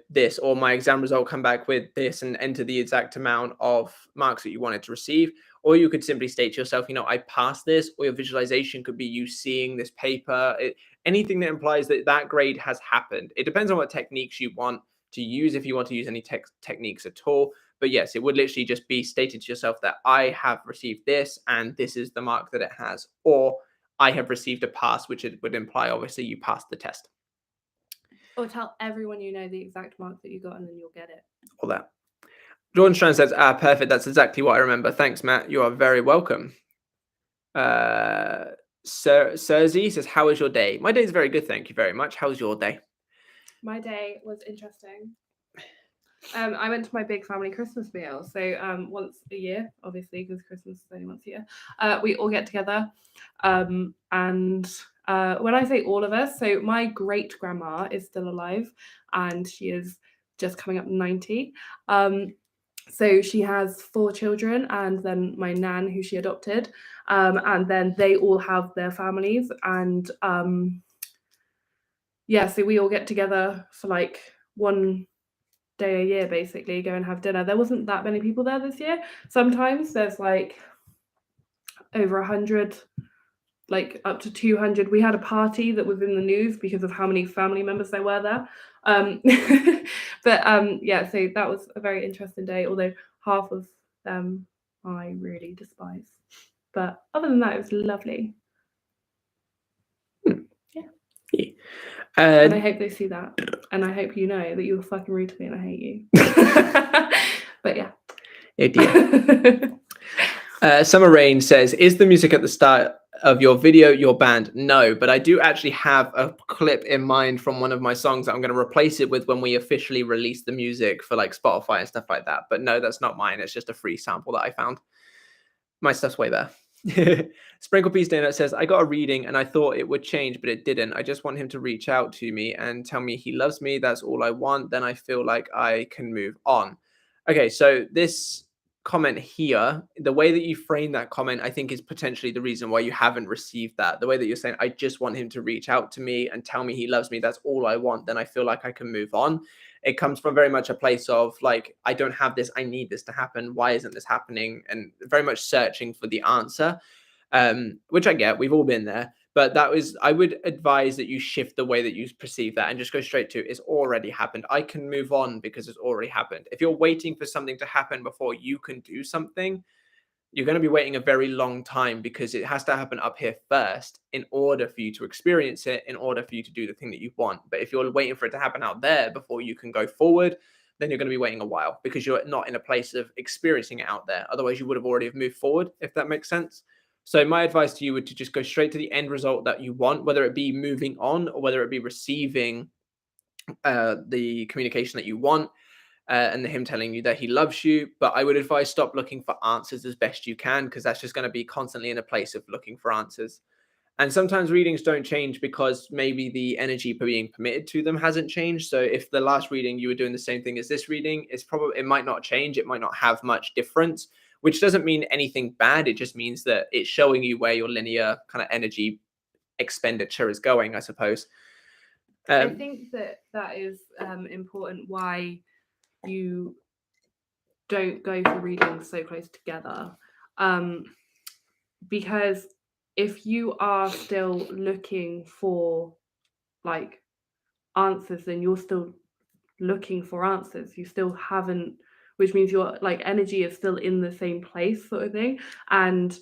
this, or my exam result come back with this, and enter the exact amount of marks that you wanted to receive. Or you could simply state to yourself, I passed this, or your visualization could be you seeing this paper. Anything that implies that grade has happened. It depends on what techniques you want to use if you want to use any techniques at all. But yes, it would literally just be stated to yourself that I have received this and this is the mark that it has, or I have received a pass, which it would imply obviously you passed the test. Or tell everyone you know the exact mark that you got and then you'll get it. All that. Jordan Strand says, perfect. That's exactly what I remember. Thanks, Matt. You are very welcome. Serzi says, how was your day? My day is very good. Thank you very much. How was your day? My day was interesting. I went to my big family Christmas meal. So once a year, obviously, because Christmas is only once a year, we all get together. And when I say all of us, so my great grandma is still alive and she is just coming up 90. So she has 4 children and then my nan who she adopted. And then they all have their families. And so we all get together for like one day a year, basically, go and have dinner. There wasn't that many people there this year. Sometimes there's like over 100, like up to 200. We had a party that was in the news because of how many family members there were there. But so that was a very interesting day, although half of them I really despise. But other than that, it was lovely. Yeah. And I hope they see that. And I hope you know that you were fucking rude to me and I hate you. But yeah. Oh dear. Summer Rain says, is the music at the start of your video your band? No, but I do actually have a clip in mind from one of my songs that I'm going to replace it with when we officially release the music for like Spotify and stuff like that. But no, that's not mine. It's just a free sample that I found. My stuff's way there. Sprinkle Peace Donut says, I got a reading and I thought it would change, but it didn't. I just want him to reach out to me and tell me he loves me. That's all I want. Then I feel like I can move on. Okay, so this comment here, the way that you frame that comment, I think is potentially the reason why you haven't received that. The way that you're saying, I just want him to reach out to me and tell me he loves me. That's all I want. Then I feel like I can move on. It comes from very much a place of like, I don't have this. I need this to happen. Why isn't this happening? And very much searching for the answer, which I get. We've all been there. But I would advise that you shift the way that you perceive that and just go straight to it's already happened. I can move on because it's already happened. If you're waiting for something to happen before you can do something, you're going to be waiting a very long time because it has to happen up here first in order for you to experience it, in order for you to do the thing that you want. But if you're waiting for it to happen out there before you can go forward, then you're going to be waiting a while because you're not in a place of experiencing it out there. Otherwise, you would have already moved forward, if that makes sense. So my advice to you would to just go straight to the end result that you want, whether it be moving on or whether it be receiving the communication that you want and him telling you that he loves you. But I would advise stop looking for answers as best you can, because that's just going to be constantly in a place of looking for answers. And sometimes readings don't change because maybe the energy being permitted to them hasn't changed. So if the last reading you were doing the same thing as this reading, it might not change. It might not have much difference, which doesn't mean anything bad. It just means that it's showing you where your linear kind of energy expenditure is going, I suppose. I think that is important why you don't go for readings so close together. Because if you are still looking for like answers, then you're still looking for answers. You still haven't, which means your like energy is still in the same place, sort of thing. And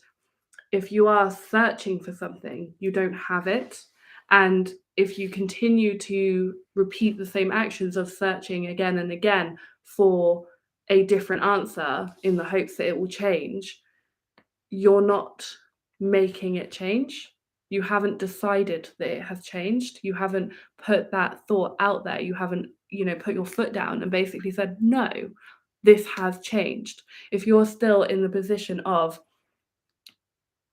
if you are searching for something, you don't have it. And if you continue to repeat the same actions of searching again and again for a different answer in the hopes that it will change, you're not making it change. You haven't decided that it has changed. You haven't put that thought out there. You haven't, put your foot down and basically said, no, this has changed. If you're still in the position of,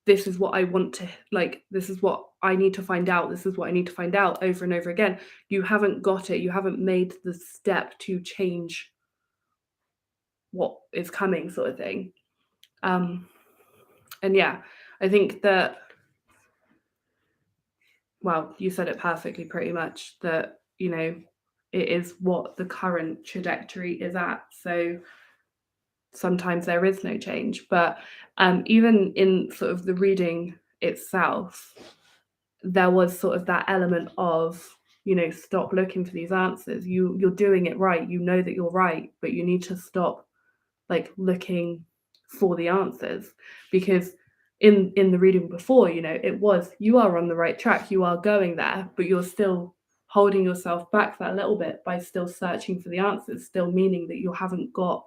this is what I want to, like, this is what I need to find out, this is what I need to find out over and over again, you haven't got it. You haven't made the step to change what is coming, sort of thing. And yeah, I think that, well, you said it perfectly pretty much, that, it is what the current trajectory is at. So sometimes there is no change. But even in sort of the reading itself, there was sort of that element of stop looking for these answers. You're doing it right. You know that you're right, but you need to stop like looking for the answers, because in the reading before, it was, you are on the right track, you are going there, but you're still holding yourself back that little bit by still searching for the answers, still meaning that you haven't got,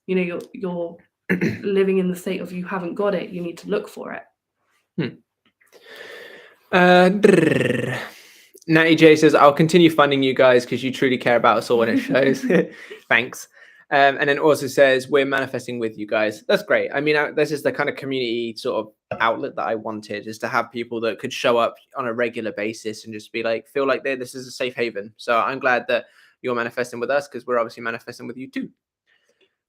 you're living in the state of you haven't got it, you need to look for it. Natty J says, I'll continue funding you guys because you truly care about us all when it shows. Thanks. And then also says, we're manifesting with you guys. That's great. I mean, this is the kind of community sort of outlet that I wanted, is to have people that could show up on a regular basis and just be like, feel like this is a safe haven. So I'm glad that you're manifesting with us, because we're obviously manifesting with you too.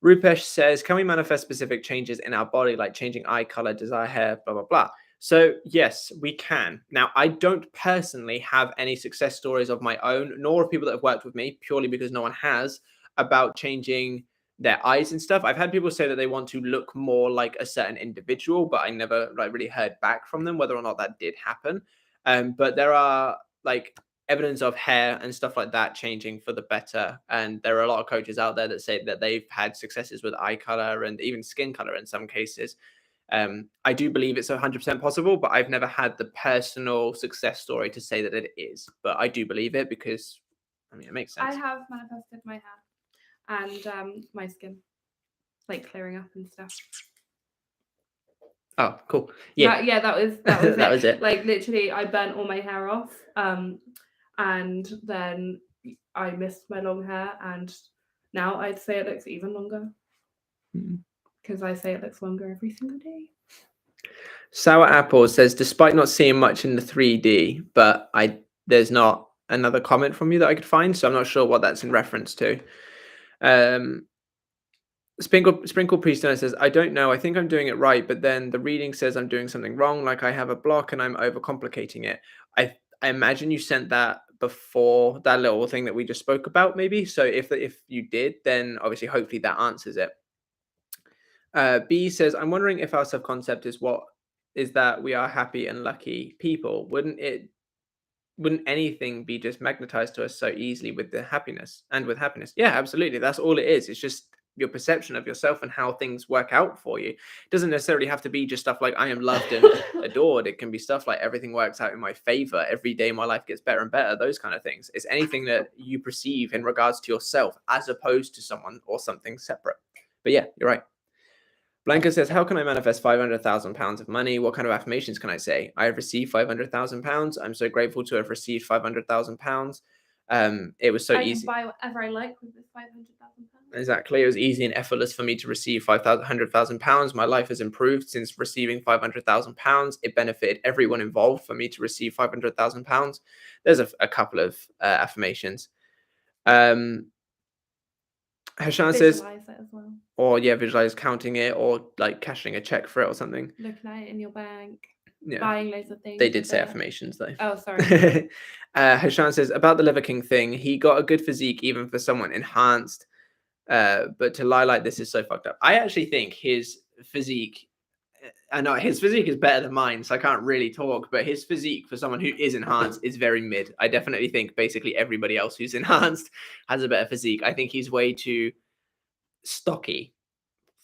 Rupesh says, can we manifest specific changes in our body, like changing eye color, desire hair, blah, blah, blah? So yes, we can. Now, I don't personally have any success stories of my own, nor of people that have worked with me, purely because no one has, about changing their eyes and stuff. I've had people say that they want to look more like a certain individual, but I never really heard back from them whether or not that did happen. But there are like evidence of hair and stuff like that changing for the better. And there are a lot of coaches out there that say that they've had successes with eye color and even skin color in some cases. I do believe it's 100% possible, but I've never had the personal success story to say that it is. But I do believe it because, I mean, it makes sense. I have manifested my hair and my skin, like clearing up and stuff. Oh, cool. Yeah, that was that was it. Like literally, I burnt all my hair off, and then I missed my long hair, and now I'd say it looks even longer. Because I say it looks longer every single day. Sour Apple says, despite not seeing much in the 3D, but there's not another comment from you that I could find, so I'm not sure what that's in reference to. Sprinkle Priestess says, I don't know. I think I'm doing it right, but then the reading says I'm doing something wrong, like I have a block and I'm overcomplicating it. I imagine you sent that before that little thing that we just spoke about, maybe. So if you did, then obviously hopefully that answers it. B says, I'm wondering if our subconcept is that we are happy and lucky people. Wouldn't anything be just magnetized to us so easily with the happiness and with happiness? Yeah, absolutely. That's all it is. It's just your perception of yourself and how things work out for you. It doesn't necessarily have to be just stuff like I am loved and adored. It can be stuff like everything works out in my favor. Every day my life gets better and better. Those kind of things. It's anything that you perceive in regards to yourself as opposed to someone or something separate. But yeah, you're right. Blanca says, how can I manifest £500,000 of money? What kind of affirmations can I say? I have received £500,000. I'm so grateful to have received £500,000. It was so easy. I can buy whatever I like with this £500,000. Exactly. It was easy and effortless for me to receive £500,000. My life has improved since receiving £500,000. It benefited everyone involved for me to receive £500,000. There's a couple of affirmations. Hashan says, visualize it as well. Or visualize counting it or like cashing a check for it or something. Looking at it in your bank. Yeah. Buying loads of things. They did say affirmations though. Oh, sorry. Hashan says, about the Liver King thing, he got a good physique even for someone enhanced. But to lie like this is so fucked up. I actually think his physique, I know his physique is better than mine, so I can't really talk, but his physique for someone who is enhanced is very mid. I definitely think basically everybody else who's enhanced has a better physique. I think he's way too stocky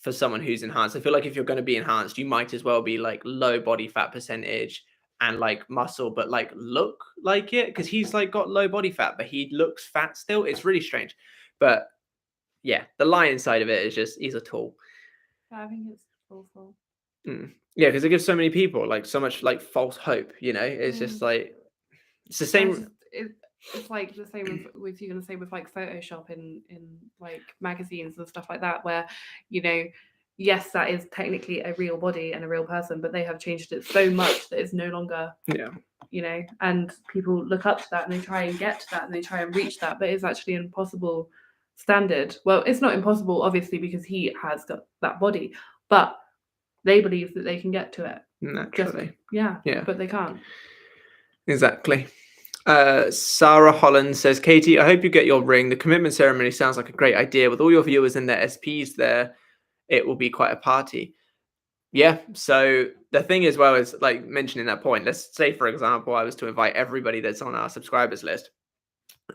for someone who's enhanced. I feel like if you're going to be enhanced, you might as well be like low body fat percentage and like muscle, but like look like it, because he's like got low body fat, but he looks fat still. It's really strange. But yeah, the lion side of it is just, he's a tool. I think it's awful. Yeah, because it gives so many people like so much like false hope, it's just like, it's the same. It's like the same with you're gonna say with like Photoshop in like magazines and stuff like that, where yes, that is technically a real body and a real person, but they have changed it so much that it's no longer and people look up to that and they try and get to that and they try and reach that, but it's actually an impossible standard. Well, it's not impossible obviously because he has got that body, but they believe that they can get to it naturally. Yeah, but they can't. Exactly. Sarah Holland says, Katie, I hope you get your ring. The commitment ceremony sounds like a great idea. With all your viewers and their SPs there, it will be quite a party. Yeah. So the thing as well is like mentioning that point. Let's say, for example, I was to invite everybody that's on our subscribers list.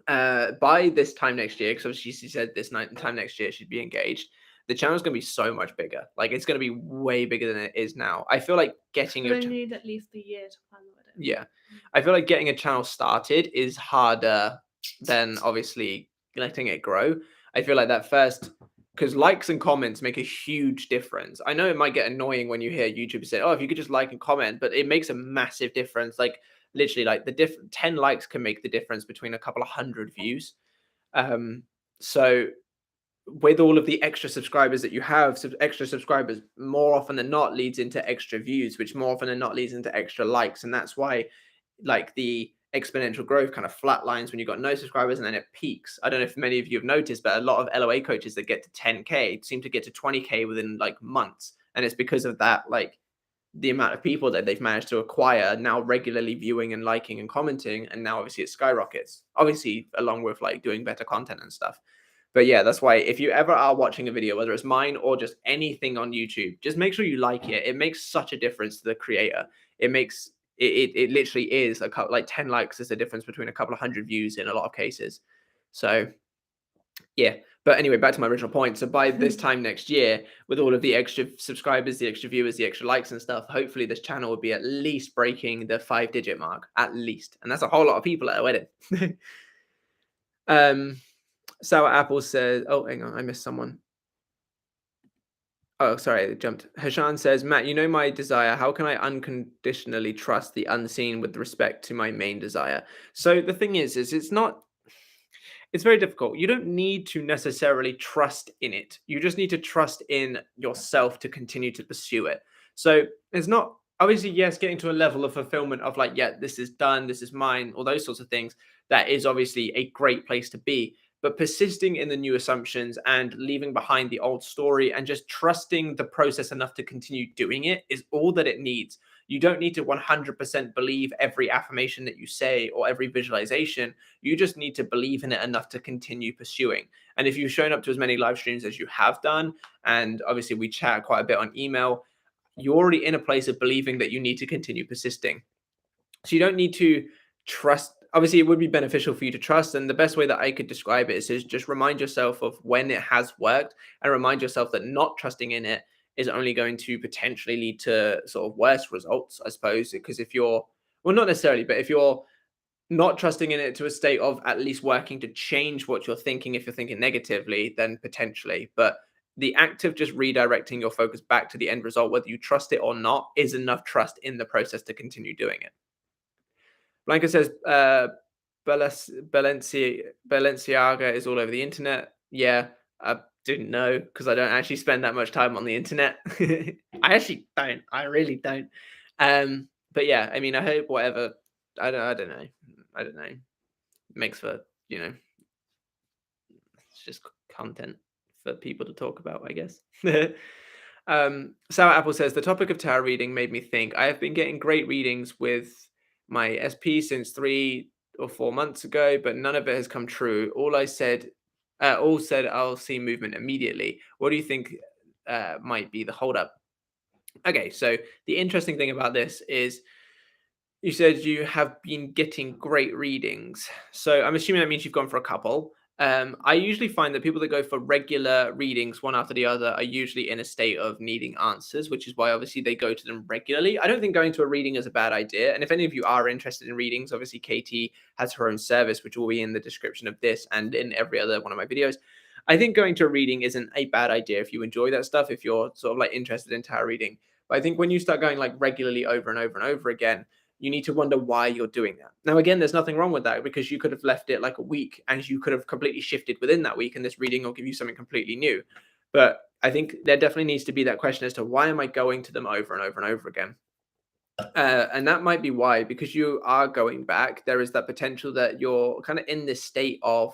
By this time next year, because obviously she said time next year she'd be engaged. The channel's going to be so much bigger. Like it's going to be way bigger than it is now. I feel like getting So they need at least a year to plan the wedding. yeah, I feel like getting a channel started is harder than obviously letting it grow. I feel like that first, because likes and comments make a huge difference. I know it might get annoying when you hear YouTubers say, "Oh, if you could just like and comment," but it makes a massive difference. Like literally, like 10 likes can make the difference between a couple of hundred views. So with all of the extra subscribers that you have, extra subscribers more often than not leads into extra views, which more often than not leads into extra likes. And that's why like the exponential growth kind of flatlines when you've got no subscribers and then it peaks. I don't know if many of you have noticed, but a lot of LOA coaches that get to 10K seem to get to 20K within like months. And it's because of that, like the amount of people that they've managed to acquire now regularly viewing and liking and commenting. And now obviously it skyrockets, obviously along with like doing better content and stuff. But yeah, that's why if you ever are watching a video, whether it's mine or just anything on YouTube, just make sure you like it. It makes such a difference to the creator. It makes it literally is a couple like 10 likes is the difference between a couple of hundred views in a lot of cases. So yeah. But anyway, back to my original point. So by this time next year, with all of the extra subscribers, the extra viewers, the extra likes and stuff, hopefully this channel will be at least breaking the 5-digit mark, at least. And that's a whole lot of people at a wedding. Sour Apple says, oh, hang on, I missed someone. Oh, sorry, it jumped. Hashan says, Matt, you know my desire. How can I unconditionally trust the unseen with respect to my main desire? So the thing is it's very difficult. You don't need to necessarily trust in it. You just need to trust in yourself to continue to pursue it. So it's not obviously, yes, getting to a level of fulfillment of like, yeah, this is done, this is mine, all those sorts of things. That is obviously a great place to be. But persisting in the new assumptions and leaving behind the old story and just trusting the process enough to continue doing it is all that it needs. You don't need to 100% believe every affirmation that you say or every visualization. You just need to believe in it enough to continue pursuing. And if you've shown up to as many live streams as you have done, and obviously we chat quite a bit on email, you're already in a place of believing that you need to continue persisting. So you don't need to trust. Obviously, it would be beneficial for you to trust. And the best way that I could describe it is just remind yourself of when it has worked and remind yourself that not trusting in it is only going to potentially lead to sort of worse results, I suppose. Because if you're, well, not necessarily, but if you're not trusting in it to a state of at least working to change what you're thinking, if you're thinking negatively, then potentially. But the act of just redirecting your focus back to the end result, whether you trust it or not, is enough trust in the process to continue doing it. Blanca says Balenciaga is all over the internet. Yeah, I didn't know because I don't actually spend that much time on the internet. I actually don't. I really don't. But yeah, I mean, I hope whatever. I don't know. I don't know. Makes for it's just content for people to talk about, I guess. Sour Apple says the topic of tarot reading made me think. I have been getting great readings with my SP since 3 or 4 months ago, but none of it has come true. All said I'll see movement immediately. What do you think might be the holdup? Okay, so the interesting thing about this is you said you have been getting great readings. So I'm assuming that means you've gone for a couple. I usually find that people that go for regular readings, one after the other, are usually in a state of needing answers, which is why obviously they go to them regularly. I don't think going to a reading is a bad idea. And if any of you are interested in readings, obviously Katie has her own service, which will be in the description of this and in every other one of my videos. I think going to a reading isn't a bad idea if you enjoy that stuff, if you're sort of like interested in tarot reading. But I think when you start going like regularly over and over and over again, you need to wonder why you're doing that. Now, again, there's nothing wrong with that because you could have left it like a week and you could have completely shifted within that week and this reading will give you something completely new. But I think there definitely needs to be that question as to why am I going to them over and over and over again? And that might be why, because you are going back, there is that potential that you're kind of in this state of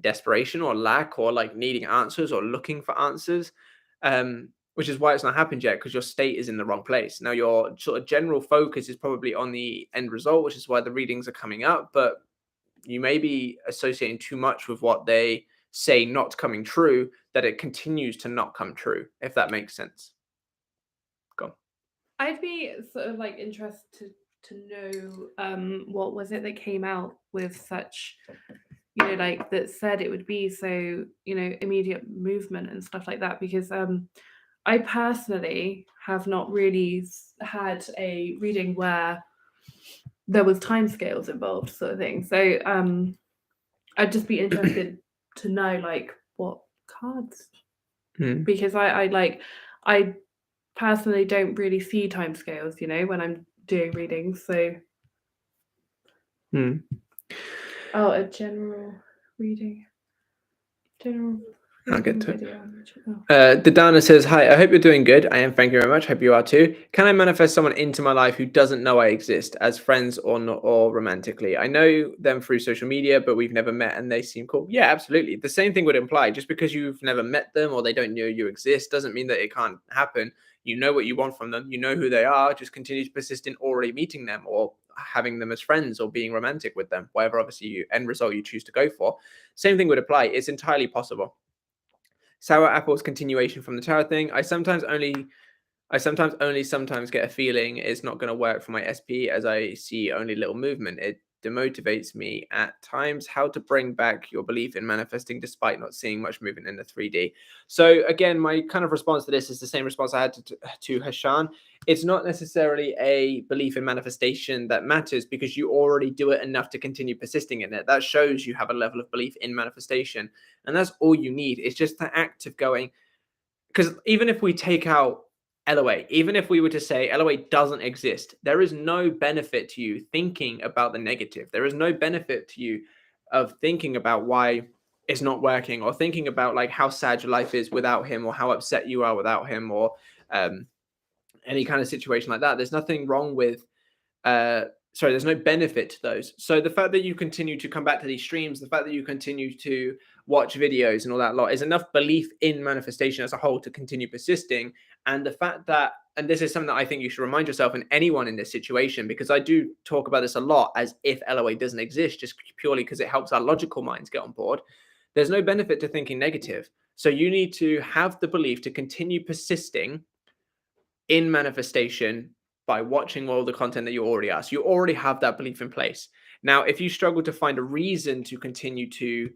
desperation or lack or like needing answers or looking for answers. Which is why it's not happened yet, because your state is in the wrong place. Now, your sort of general focus is probably on the end result, which is why the readings are coming up, but you may be associating too much with what they say not coming true, that it continues to not come true, if that makes sense. I'd be sort of like interested to know what was it that came out with such, you know, like that said it would be so, you know, immediate movement and stuff like that, because I personally have not really had a reading where there was timescales involved, sort of thing. So I'd just be interested to know like what cards, because I personally don't really see timescales, you know, when I'm doing readings. So a general reading. I'll get to it. Didana says, hi, I hope you're doing good. I am, thank you very much. Hope you are too. Can I manifest someone into my life who doesn't know I exist, as friends or not, or romantically? I know them through social media, but we've never met and they seem cool. Yeah, absolutely. The same thing would imply. Just because you've never met them or they don't know you exist doesn't mean that it can't happen. You know what you want from them. You know who they are. Just continue to persist in already meeting them or having them as friends or being romantic with them, whatever obviously end result you choose to go for. Same thing would apply. It's entirely possible. Sour apples continuation from the tarot thing. I sometimes only get a feeling it's not going to work for my SP as I see only little movement. It demotivates me at times. How to bring back your belief in manifesting despite not seeing much movement in the 3D. So again, my kind of response to this is the same response I had to Hashan. It's not necessarily a belief in manifestation that matters, because you already do it enough to continue persisting in it. That shows you have a level of belief in manifestation, and that's all you need. It's just the act of going, because even if we take out LOA, even if we were to say LOA doesn't exist, there is no benefit to you thinking about the negative. There is no benefit to you of thinking about why it's not working, or thinking about like how sad your life is without him, or how upset you are without him, or any kind of situation like that. There's nothing wrong with there's no benefit to those. So the fact that you continue to come back to these streams, the fact that you continue to watch videos and all that lot is enough belief in manifestation as a whole to continue persisting. And the fact that, and this is something that I think you should remind yourself and anyone in this situation, because I do talk about this a lot as if LOA doesn't exist, just purely because it helps our logical minds get on board. There's no benefit to thinking negative. So you need to have the belief to continue persisting in manifestation by watching all the content that you already are. So you already have that belief in place. Now, if you struggle to find a reason to continue to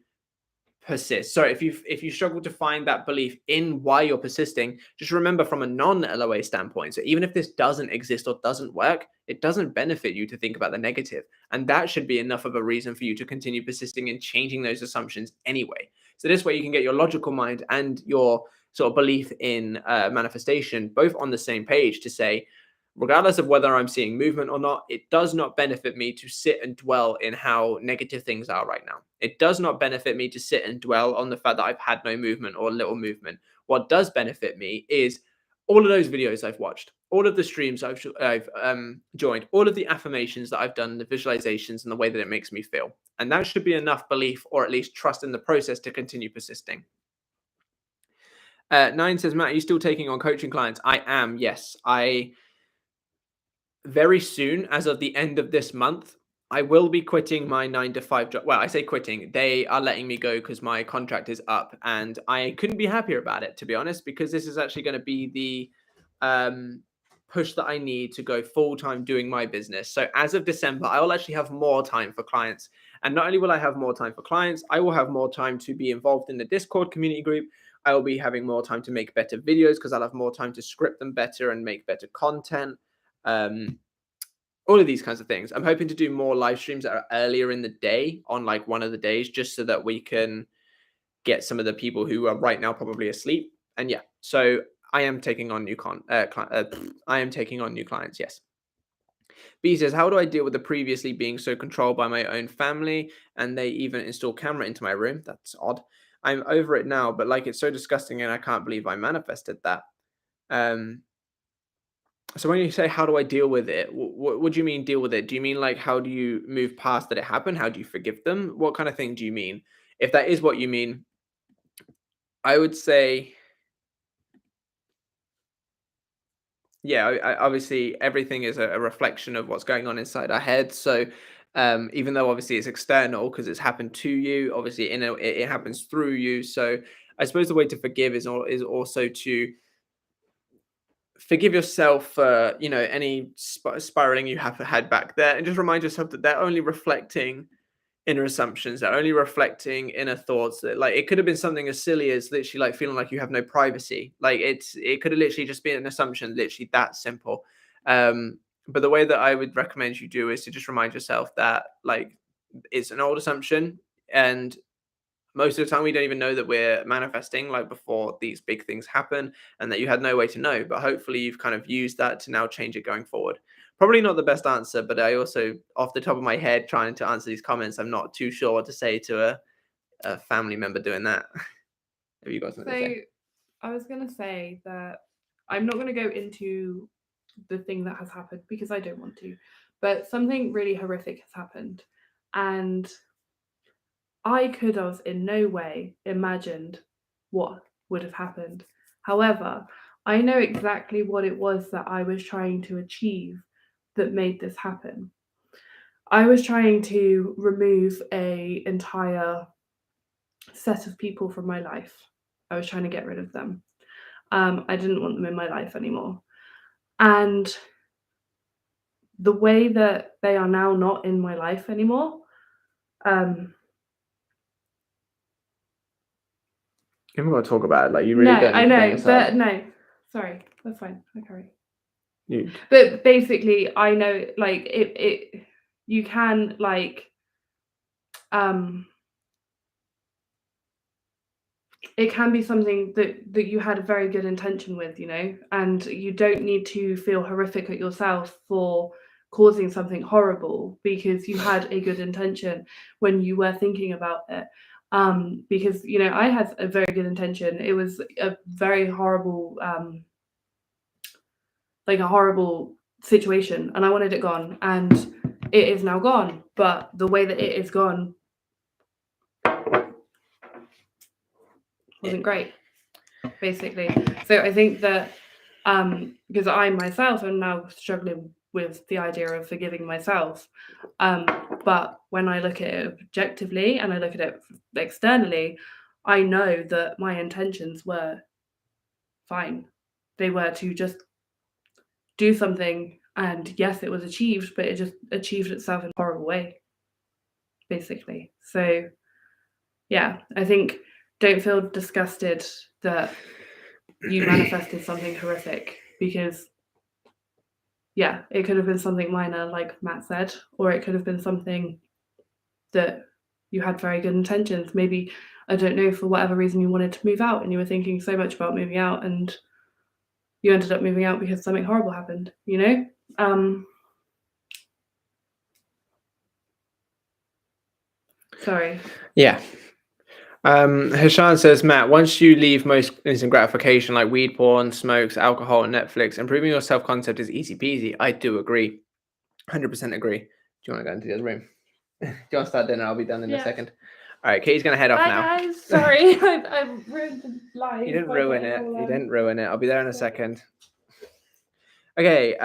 persist, so if you struggle to find that belief in why you're persisting, just remember from a non-LOA standpoint, so even if this doesn't exist or doesn't work, it doesn't benefit you to think about the negative. And that should be enough of a reason for you to continue persisting in changing those assumptions anyway. So this way you can get your logical mind and your sort of belief in manifestation both on the same page to say, regardless of whether I'm seeing movement or not, it does not benefit me to sit and dwell in how negative things are right now. It does not benefit me to sit and dwell on the fact that I've had no movement or little movement. What does benefit me is all of those videos I've watched, all of the streams I've joined, all of the affirmations that I've done, the visualizations, and the way that it makes me feel. And that should be enough belief, or at least trust in the process, to continue persisting. 9 says, Matt, are you still taking on coaching clients? I am, yes. Very soon, as of the end of this month, I will be quitting my 9-to-5 job. Well, I say quitting. They are letting me go because my contract is up, and I couldn't be happier about it, to be honest, because this is actually going to be the push that I need to go full-time doing my business. So as of December, I will actually have more time for clients. And not only will I have more time for clients, I will have more time to be involved in the Discord community group. I will be having more time to make better videos because I'll have more time to script them better and make better content. All of these kinds of things. I'm hoping to do more live streams that are earlier in the day on like one of the days, just so that we can get some of the people who are right now probably asleep. And yeah, so I am taking on new clients. Yes. B says, how do I deal with the previously being so controlled by my own family, and they even install camera into my room? That's odd. I'm over it now, but like, it's so disgusting, and I can't believe I manifested that. So when you say, how do I deal with it? What do you mean deal with it? Do you mean like, how do you move past that it happened? How do you forgive them? What kind of thing do you mean? If that is what you mean, I would say, yeah, obviously everything is a reflection of what's going on inside our heads. So even though obviously it's external because it's happened to you, obviously it happens through you. So I suppose the way to forgive is also to forgive yourself for, any spiraling you have had back there, and just remind yourself that they're only reflecting inner assumptions. They're only reflecting inner thoughts. That, like, it could have been something as silly as literally like feeling like you have no privacy. Like, it could have literally just been an assumption, literally that simple. But the way that I would recommend you do is to just remind yourself that, like, it's an old assumption, and most of the time we don't even know that we're manifesting, like, before these big things happen, and that you had no way to know. But hopefully you've kind of used that to now change it going forward. Probably not the best answer, but I also, off the top of my head, trying to answer these comments, I'm not too sure what to say to a family member doing that. Have you got something to say? I was going to say that I'm not going to go into the thing that has happened because I don't want to, but something really horrific has happened, and I could have in no way imagined what would have happened. However, I know exactly what it was that I was trying to achieve that made this happen. I was trying to remove an entire set of people from my life. I was trying to get rid of them. I didn't want them in my life anymore. And the way that they are now not in my life anymore, You haven't got to talk about it. Like, you really don't. I know, but no, sorry, that's fine. Okay. You. But basically, I know, like, it you can, like, it can be something that you had a very good intention with, and you don't need to feel horrific at yourself for causing something horrible because you had a good intention when you were thinking about it. Because I had a very good intention. It was a very horrible, like a horrible situation, and I wanted it gone, and it is now gone. But the way that it is gone wasn't great, basically. So I think that because I myself am now struggling with the idea of forgiving myself, but when I look at it objectively and I look at it externally, I know that my intentions were fine. They were to just do something, and yes, it was achieved, but it just achieved itself in a horrible way, basically. So yeah, I think don't feel disgusted that you manifested something horrific, because yeah, it could have been something minor, like Matt said, or it could have been something that you had very good intentions. Maybe, I don't know, for whatever reason you wanted to move out and you were thinking so much about moving out, and you ended up moving out because something horrible happened, Sorry. Yeah. Hashan says, Matt, once you leave most instant gratification like weed, porn, smokes, alcohol, and Netflix, improving your self-concept is easy peasy. I do agree. 100% agree. Do you want to go into the other room? Do you want to start dinner? I'll be done in a second. All right, Katie's going to head off now. Bye, guys. Sorry, I ruined the live. You didn't ruin it. You didn't ruin it. I'll be there in a second. Okay,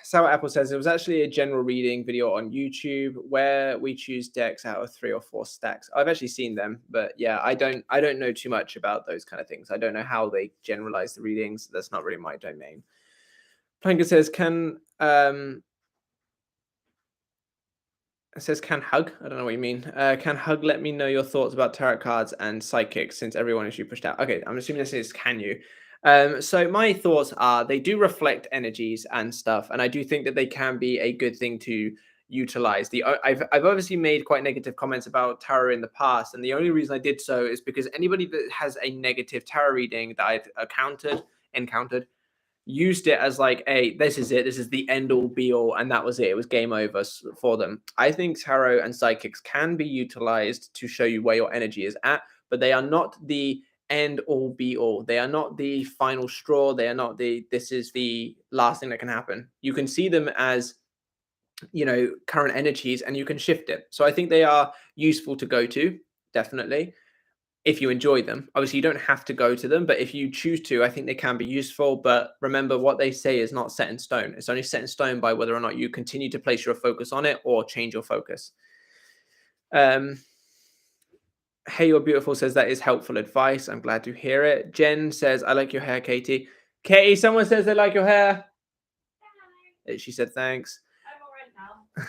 Sour Apple says it was actually a general reading video on YouTube where we choose decks out of 3 or 4 stacks. I've actually seen them, but yeah, I don't know too much about those kind of things. I don't know how they generalize the readings. That's not really my domain. Planka says, can hug? I don't know what you mean. Can hug let me know your thoughts about tarot cards and psychics since everyone is you pushed out? Okay, I'm assuming this is can you. So my thoughts are they do reflect energies and stuff, and I do think that they can be a good thing to utilize. I've obviously made quite negative comments about tarot in the past, and the only reason I did so is because anybody that has a negative tarot reading that I've encountered used it as like, hey, this is it, this is the end all be all, and that was it was game over for them. I think tarot and psychics can be utilized to show you where your energy is at, but they are not the end all be all. They are not the final straw. They are not this is the last thing that can happen. You can see them as current energies, and you can shift it. So I think they are useful to go to, definitely, if you enjoy them. Obviously you don't have to go to them, but if you choose to, I think they can be useful. But remember, what they say is not set in stone. It's only set in stone by whether or not you continue to place your focus on it or change your focus. Hey, You're Beautiful says that is helpful advice. I'm glad to hear it. Jen says, I like your hair, Katie. Katie, someone says they like your hair. She said thanks. I'm all right now.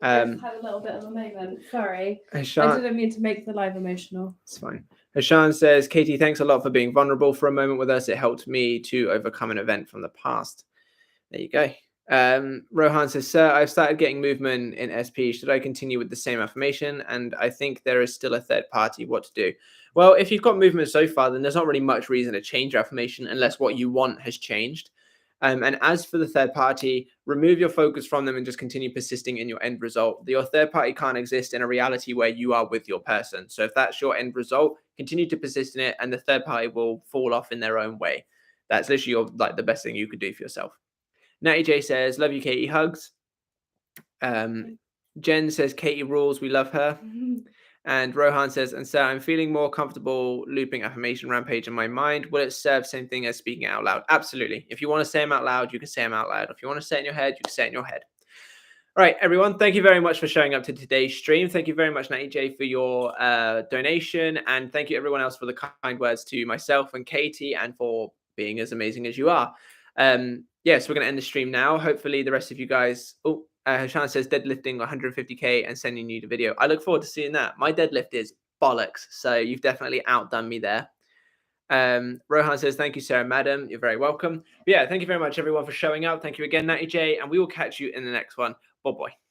I just had a little bit of a moment. Sorry. I didn't mean to make the live emotional. It's fine. Hashan says, Katie, thanks a lot for being vulnerable for a moment with us. It helped me to overcome an event from the past. There you go. Rohan says, sir, I've started getting movement in SP. Should I continue with the same affirmation? And I think there is still a third party. What to do? Well, if you've got movement so far, then there's not really much reason to change your affirmation unless what you want has changed. And as for the third party, remove your focus from them and just continue persisting in your end result. Your third party can't exist in a reality where you are with your person. So if that's your end result, continue to persist in it, and the third party will fall off in their own way. That's literally the best thing you could do for yourself. Natty J says, love you, Katie, hugs. Jen says, Katie rules, we love her. And Rohan says, and so I'm feeling more comfortable looping affirmation rampage in my mind. Will it serve same thing as speaking out loud? Absolutely. If you want to say them out loud, you can say them out loud. If you want to say it in your head, you can say it in your head. All right, everyone, thank you very much for showing up to today's stream. Thank you very much, Natty J, for your donation. And thank you, everyone else, for the kind words to myself and Katie and for being as amazing as you are. Yes, we're going to end the stream now. Hopefully the rest of you guys... Oh, Hashan says deadlifting 150k and sending you the video. I look forward to seeing that. My deadlift is bollocks, so you've definitely outdone me there. Rohan says, thank you, Sarah, madam. You're very welcome. But yeah, thank you very much, everyone, for showing up. Thank you again, Natty J, and we will catch you in the next one. Bye-bye.